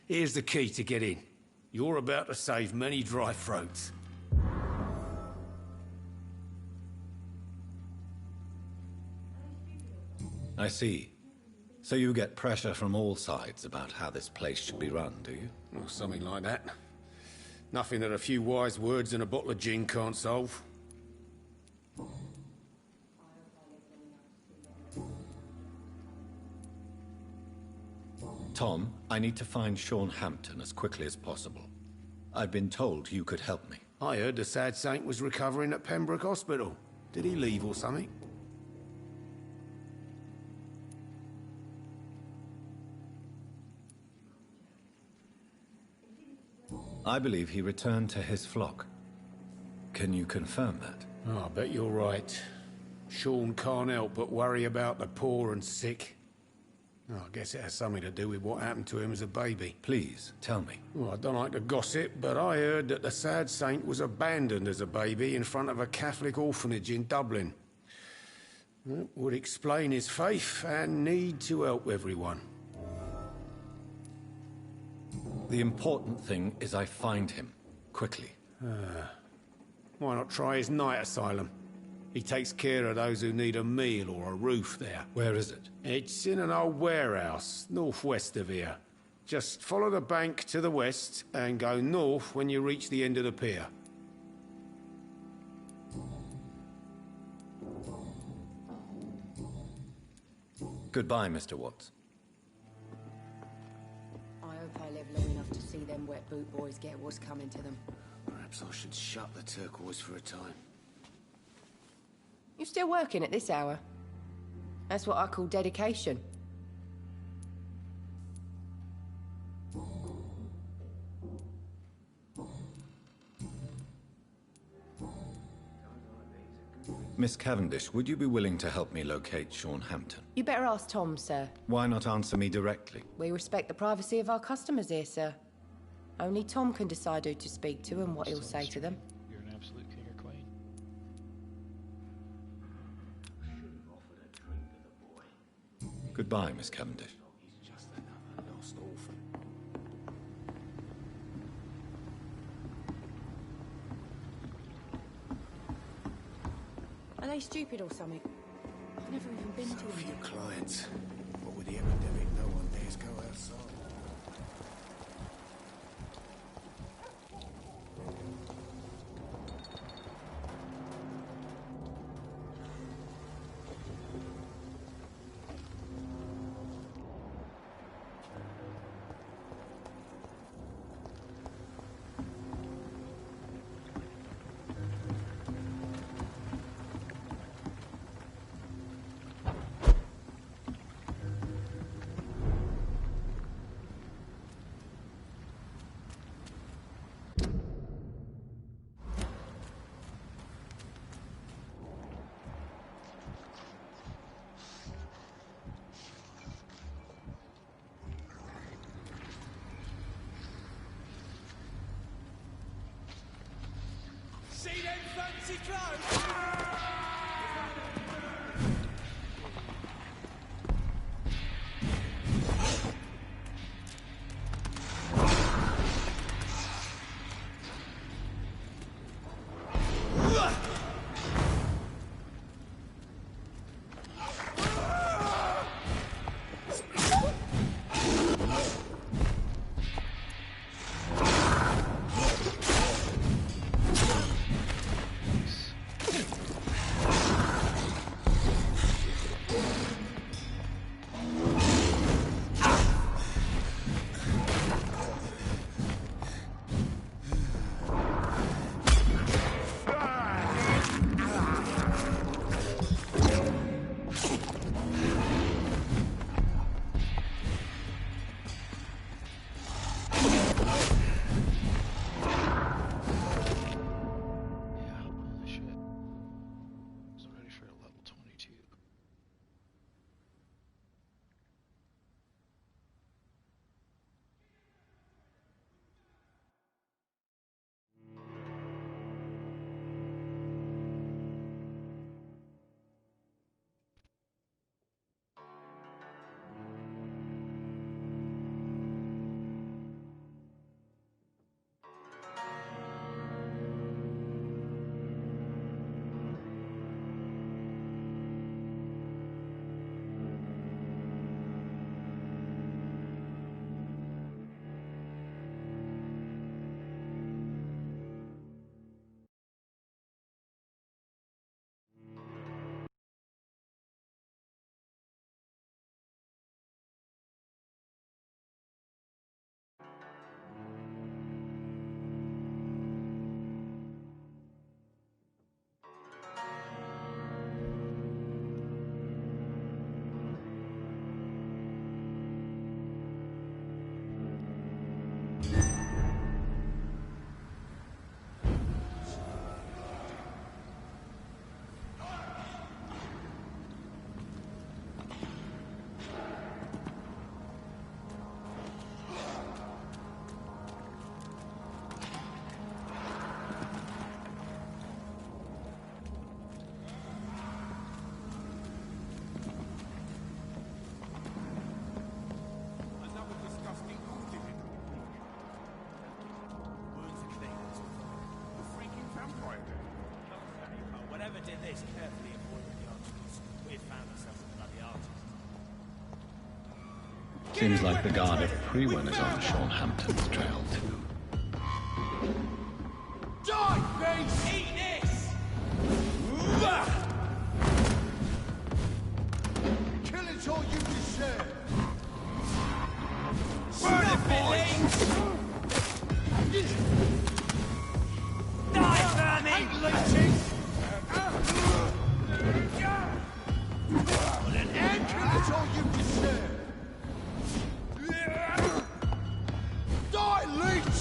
Here's the key to get in. You're about to save many dry throats. I see. So you get pressure from all sides about how this place should be run, do you? Well, something like that. Nothing that a few wise words and a bottle of gin can't solve. Tom, I need to find Sean Hampton as quickly as possible. I've been told you could help me. I heard the sad saint was recovering at Pembroke Hospital. Did he leave or something? I believe he returned to his flock. Can you confirm that? Oh, I bet you're right. Sean can't help but worry about the poor and sick. Oh, I guess it has something to do with what happened to him as a baby. Please, tell me. Well, I don't like to gossip, but I heard that the sad saint was abandoned as a baby in front of a Catholic orphanage in Dublin. That would explain his faith and need to help everyone. The important thing is I find him, quickly. Why not try his night asylum? He takes care of those who need a meal or a roof there. Where is it? It's in an old warehouse, northwest of here. Just follow the bank to the west and go north when you reach the end of the pier. Goodbye, Mr. Watts. I hope I live long enough to see them wet boot boys get what's coming to them. Perhaps I should shut the turquoise for a time. You still working at this hour? That's what I call dedication. Miss Cavendish, would you be willing to help me locate Sean Hampton? You better ask Tom, sir. Why not answer me directly? We respect the privacy of our customers here, sir. Only Tom can decide who to speak to and what he'll say to them. You're an absolute king or queen. Goodbye, Miss Cavendish. He's just another lost orphan. Are they stupid or something? I've never even been to So them. few clients. But with the epidemic, no one dares go outside. See them fancy clothes? did this carefully avoiding the archers. We had found ourselves a bloody artist. Seems like the guard of Prewen is on Sean Hampton's trail too. Die, face! Eat this! Killing's all you deserve! Burn it, boys! Die, vermin! Leeches! Well, an end killing's all you deserve! Die, leech!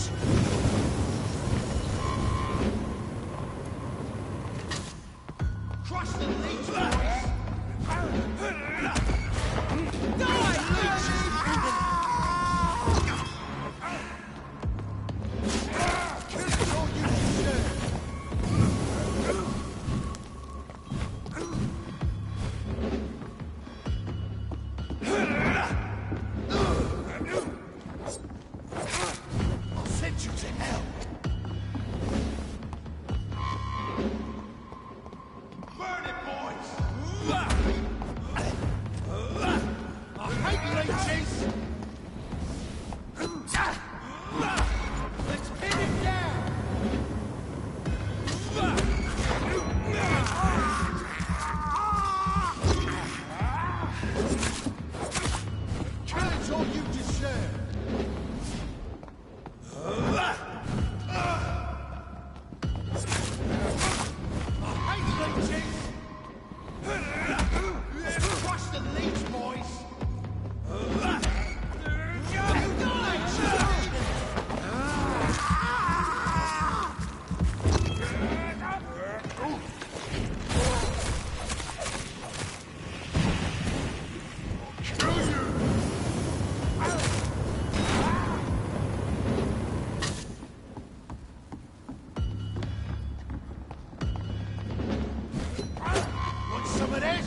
Crush the leech, boys! Die, leech! Kill it all you deserve! I'll send you to hell! Burn it, boys! I hate leeches! Let's pin him down! Killing's all you deserve! I hate leeches! Crush the leech, boys! Want some of this?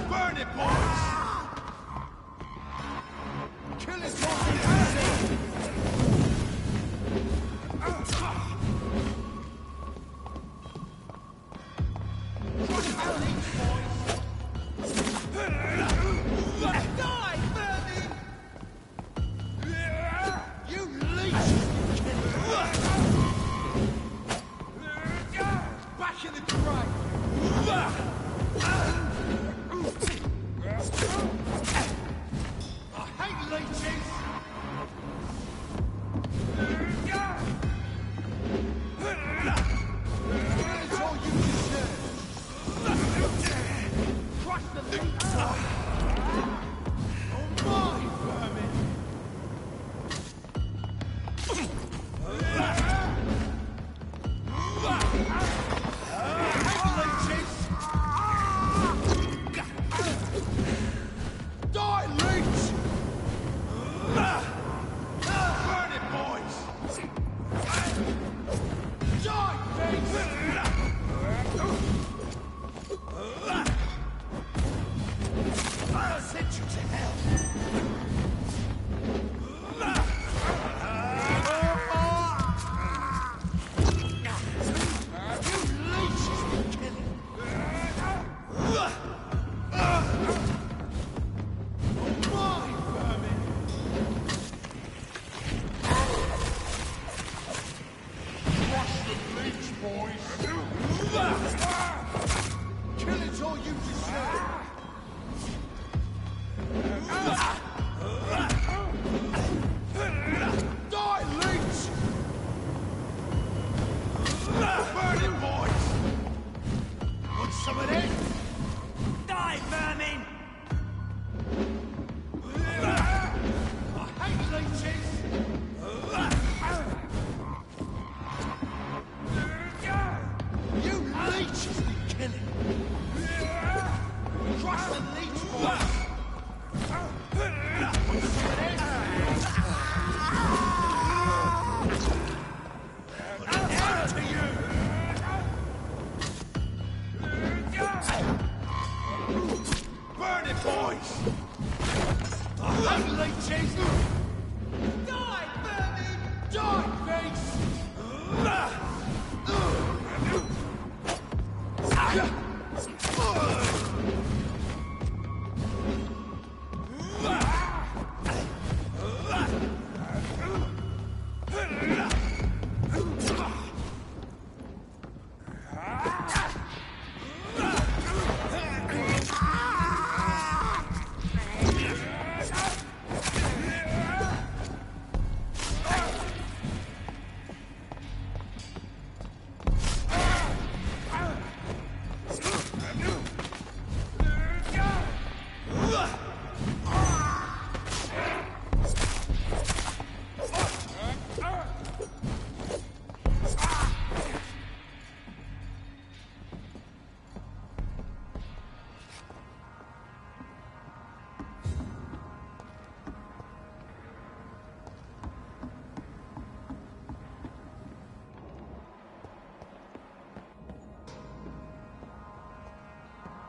Burn it, boys! Kill his body! Crush the leech, boys! Die, vermin! You leech! Back in the grave! I hate leeches! It's all you deserve! Crush the leech! Oh my, vermin! Die, leech! Burn it, boys! Die, face! I'll send you to hell!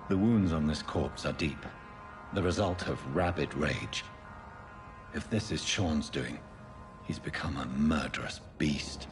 The wounds on this corpse are deep, the result of rabid rage. If this is Sean's doing, he's become a murderous beast.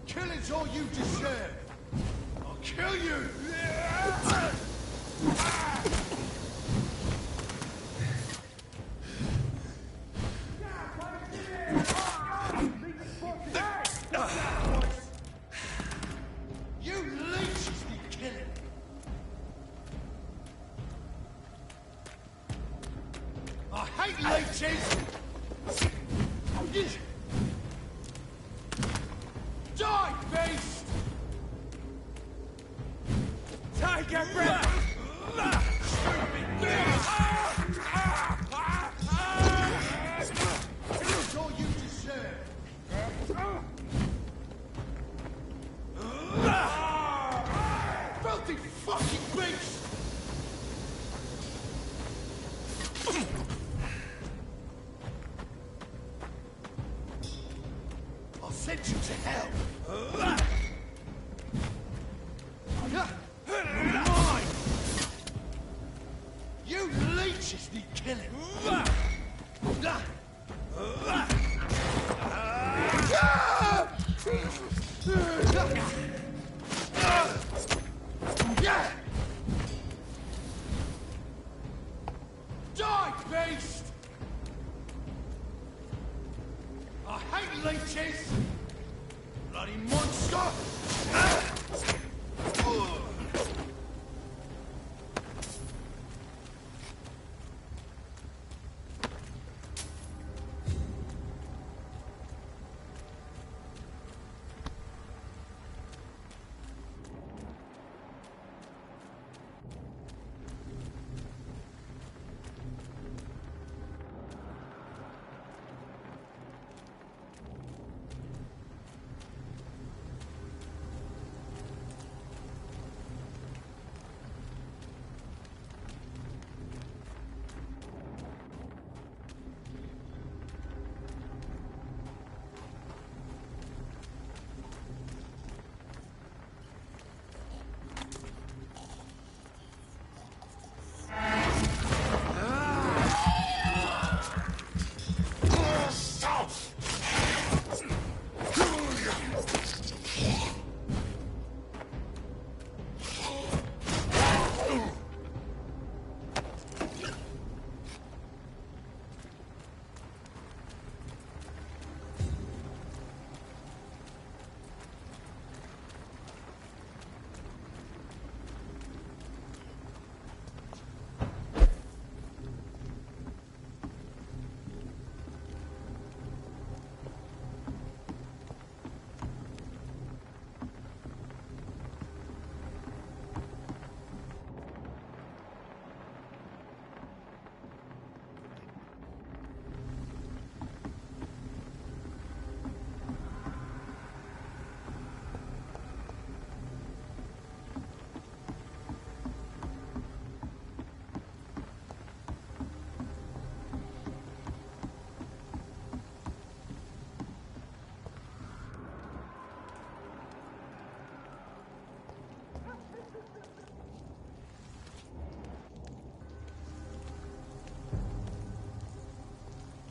Killing's all you deserve. I'll kill you. You leeches need killing. I hate leeches. beast! Take a breath! It's all you deserve! Filthy fucking beast! I'll send you to hell! Mine! You leeches need killing! Die, beast! I hate leeches! Bloody monster!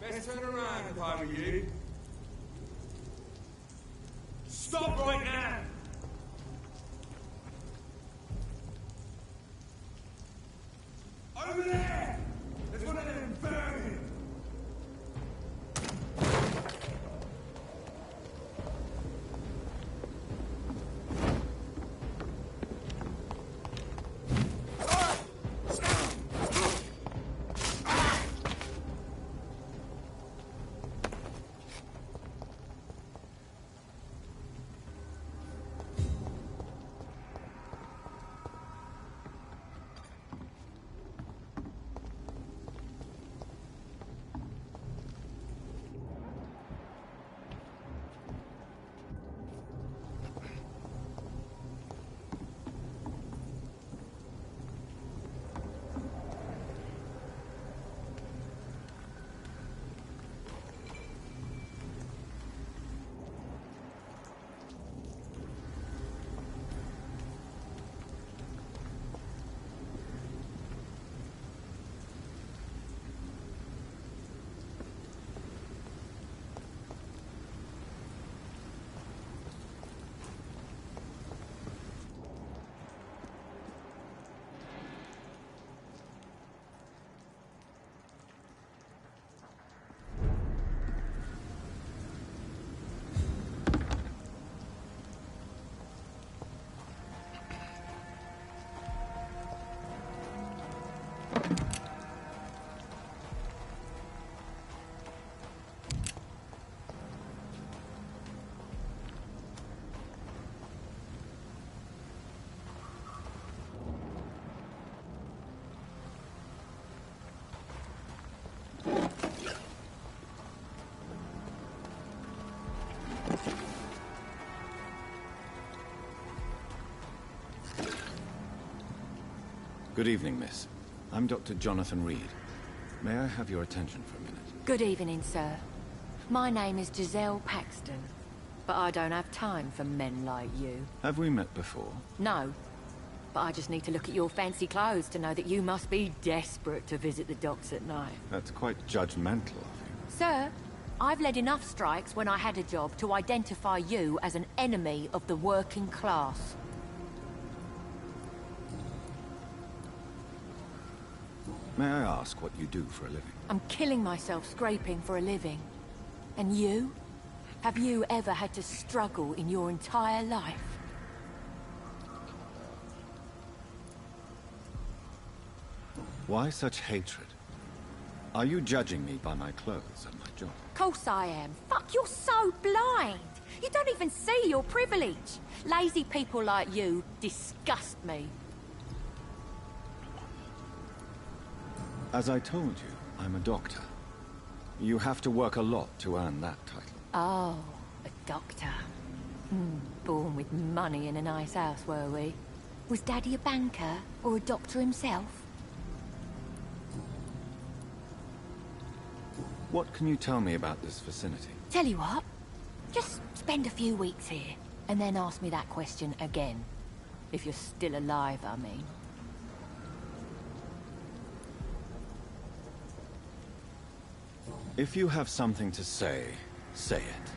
Best turn around if I were you. Stop right now! Over there! There's one of them burning! Good evening, miss. I'm Dr. Jonathan Reed. May I have your attention for a minute? Good evening, sir. My name is Giselle Paxton, but I don't have time for men like you. Have we met before? No, but I just need to look at your fancy clothes to know that you must be desperate to visit the docks at night. That's quite judgmental of you. Sir, I've led enough strikes when I had a job to identify you as an enemy of the working class. May I ask what you do for a living? I'm killing myself scraping for a living. And you? Have you ever had to struggle in your entire life? Why such hatred? Are you judging me by my clothes and my job? Of course I am. Fuck, you're so blind. You don't even see your privilege. Lazy people like you disgust me. As I told you, I'm a doctor. You have to work a lot to earn that title. Oh, a doctor. Born with money in a nice house, were we? Was Daddy a banker or a doctor himself? What can you tell me about this vicinity? Tell you what, just spend a few weeks here, and then ask me that question again. If you're still alive, I mean. If you have something to say, say it.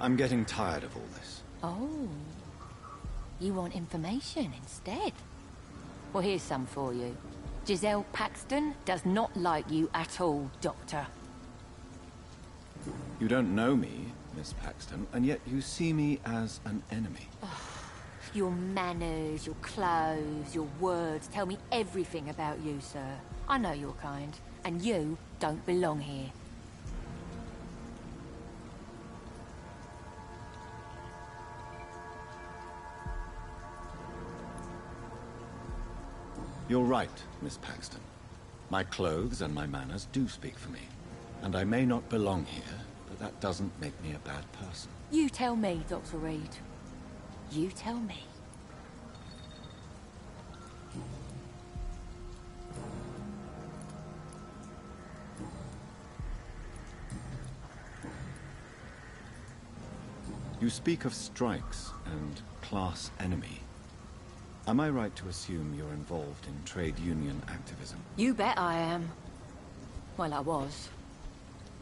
I'm getting tired of all this. Oh. You want information instead? Well, here's some for you. Giselle Paxton does not like you at all, Doctor. You don't know me, Miss Paxton, and yet you see me as an enemy. Your manners, your clothes, your words tell me everything about you, sir. I know your kind, and you don't belong here. You're right, Miss Paxton. My clothes and my manners do speak for me. And I may not belong here, but that doesn't make me a bad person. You tell me, Dr. Reed. You tell me. You speak of strikes and class enemy. Am I right to assume you're involved in trade union activism? You bet I am. Well, I was.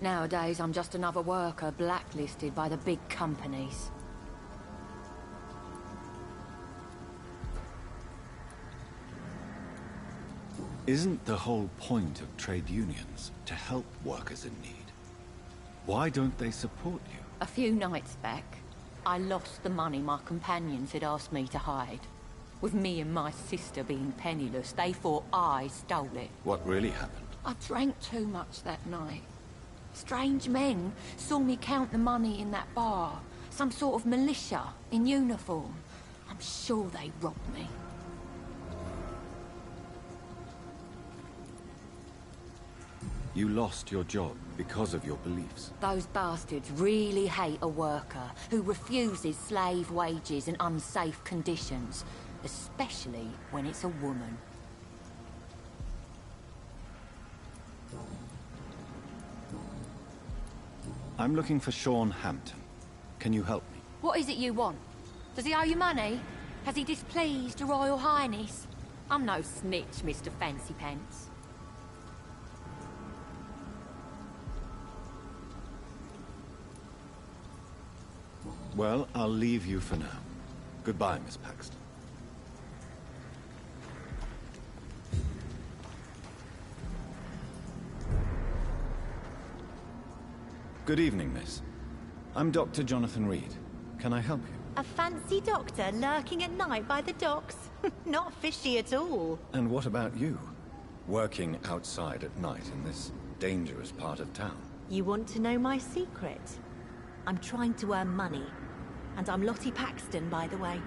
Nowadays, I'm just another worker blacklisted by the big companies. Isn't the whole point of trade unions to help workers in need? Why don't they support you? A few nights back, I lost the money my companions had asked me to hide. With me and my sister being penniless, they thought I stole it. What really happened? I drank too much that night. Strange men saw me count the money in that bar. Some sort of militia in uniform. I'm sure they robbed me. You lost your job because of your beliefs. Those bastards really hate a worker who refuses slave wages and unsafe conditions, especially when it's a woman. I'm looking for Sean Hampton. Can you help me? What is it you want? Does he owe you money? Has he displeased your Royal Highness? I'm no snitch, Mr. Fancy Pants. Well, I'll leave you for now. Goodbye, Miss Paxton. Good evening, miss. I'm Dr. Jonathan Reed. Can I help you? A fancy doctor lurking at night by the docks? Not fishy at all. And what about you? Working outside at night in this dangerous part of town? You want to know my secret? I'm trying to earn money. And I'm Lottie Paxton, by the way.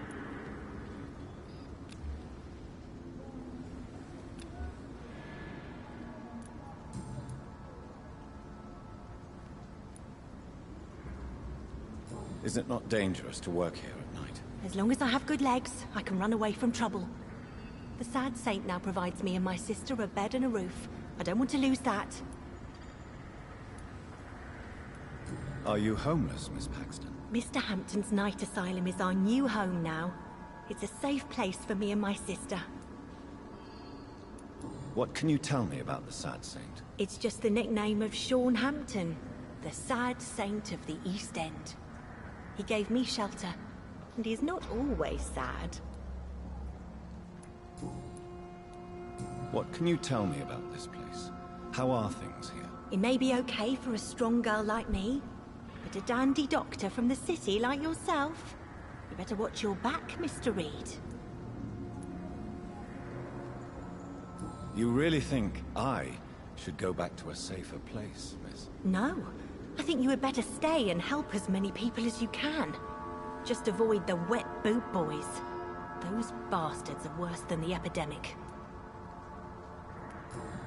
Is it not dangerous to work here at night? As long as I have good legs, I can run away from trouble. The sad saint now provides me and my sister a bed and a roof. I don't want to lose that. Are you homeless, Miss Paxton? Mr. Hampton's night asylum is our new home now. It's a safe place for me and my sister. What can you tell me about the Sad Saint? It's just the nickname of Sean Hampton, the sad saint of the East End. He gave me shelter, and he's not always sad. What can you tell me about this place? How are things here? It may be okay for a strong girl like me, but a dandy doctor from the city like yourself, you better watch your back, Mr. Reed. You really think I should go back to a safer place, miss? No. I think you had better stay and help as many people as you can. Just avoid the wet boot boys. Those bastards are worse than the epidemic.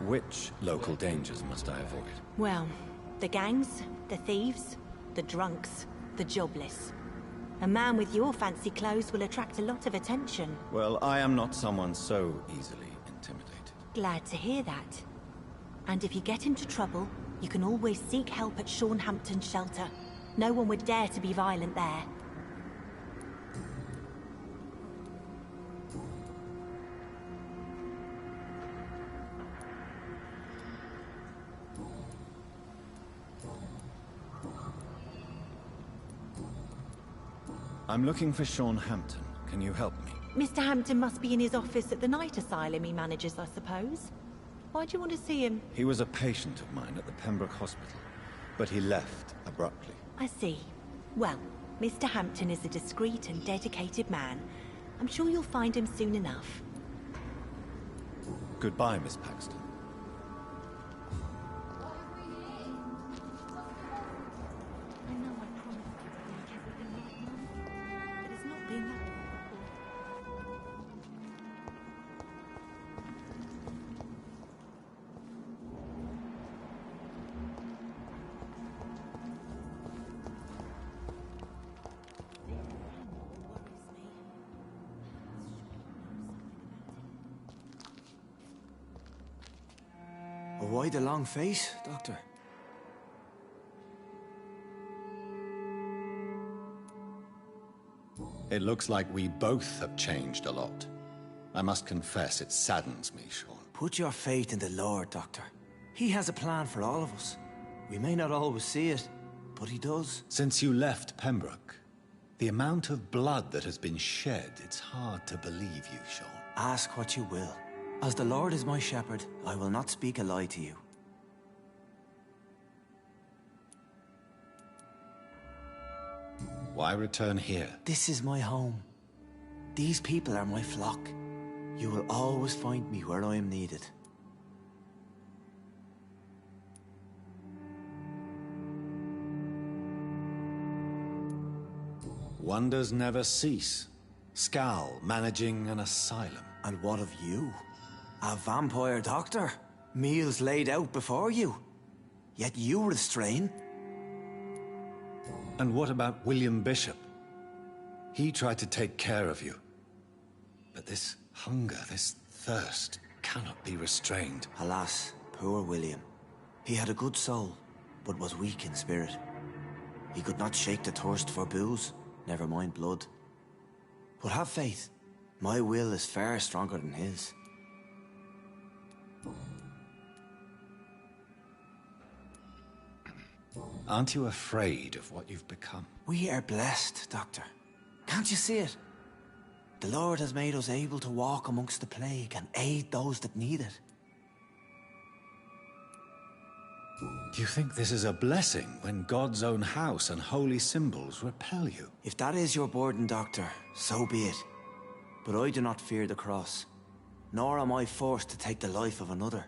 Which local dangers must I avoid? Well, the gangs, the thieves, the drunks, the jobless. A man with your fancy clothes will attract a lot of attention. Well, I am not someone so easily intimidated. Glad to hear that. And if you get into trouble, you can always seek help at Sean Hampton's shelter. No one would dare to be violent there. I'm looking for Sean Hampton. Can you help me? Mr. Hampton must be in his office at the night asylum he manages, I suppose. Why do you want to see him? He was a patient of mine at the Pembroke Hospital, but he left abruptly. I see. Well, Mr. Hampton is a discreet and dedicated man. I'm sure you'll find him soon enough. Goodbye, Miss Paxton. I know I promised you to make everything right, Mum, but it's not been that way before. Why the long face, Doctor? It looks like we both have changed a lot. I must confess, it saddens me, Sean. Put your faith in the Lord, Doctor. He has a plan for all of us. We may not always see it, but he does. Since you left Pembroke, the amount of blood that has been shed, it's hard to believe you, Sean. Ask what you will. As the Lord is my shepherd, I will not speak a lie to you. Why return here? This is my home. These people are my flock. You will always find me where I am needed. Wonders never cease. Scal managing an asylum. And what of you? A vampire doctor? Meals laid out before you? Yet you restrain? And what about William Bishop? He tried to take care of you. But this hunger, this thirst, cannot be restrained. Alas, poor William. He had a good soul, but was weak in spirit. He could not shake the thirst for booze, never mind blood. But have faith. My will is far stronger than his. Aren't you afraid of what you've become? We are blessed, Doctor. Can't you see it? The Lord has made us able to walk amongst the plague and aid those that need it. Do you think this is a blessing when God's own house and holy symbols repel you? If that is your burden, Doctor, so be it. But I do not fear the cross, nor am I forced to take the life of another.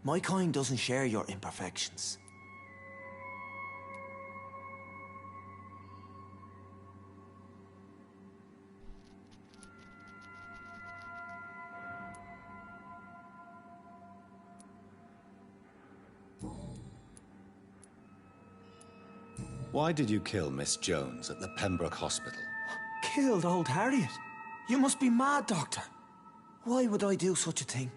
My kind doesn't share your imperfections. Why did you kill Miss Jones at the Pembroke Hospital? Killed old Harriet? You must be mad, Doctor. Why would I do such a thing?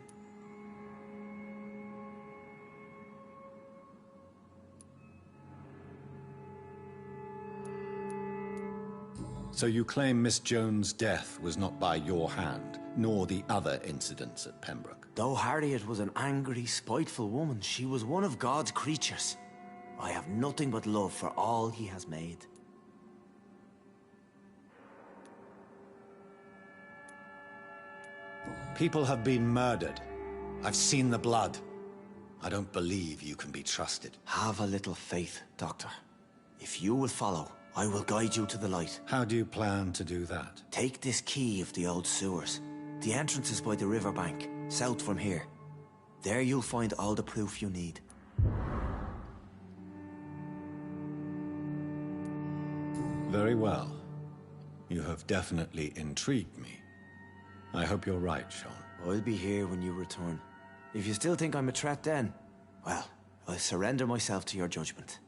So you claim Miss Jones' death was not by your hand, nor the other incidents at Pembroke? Though Harriet was an angry, spiteful woman, she was one of God's creatures. I have nothing but love for all he has made. People have been murdered. I've seen the blood. I don't believe you can be trusted. Have a little faith, Doctor. If you will follow, I will guide you to the light. How do you plan to do that? Take this key of the old sewers. The entrance is by the riverbank, south from here. There you'll find all the proof you need. Very well. You have definitely intrigued me. I hope you're right, Sean. I'll be here when you return. If you still think I'm a threat then, well, I'll surrender myself to your judgment.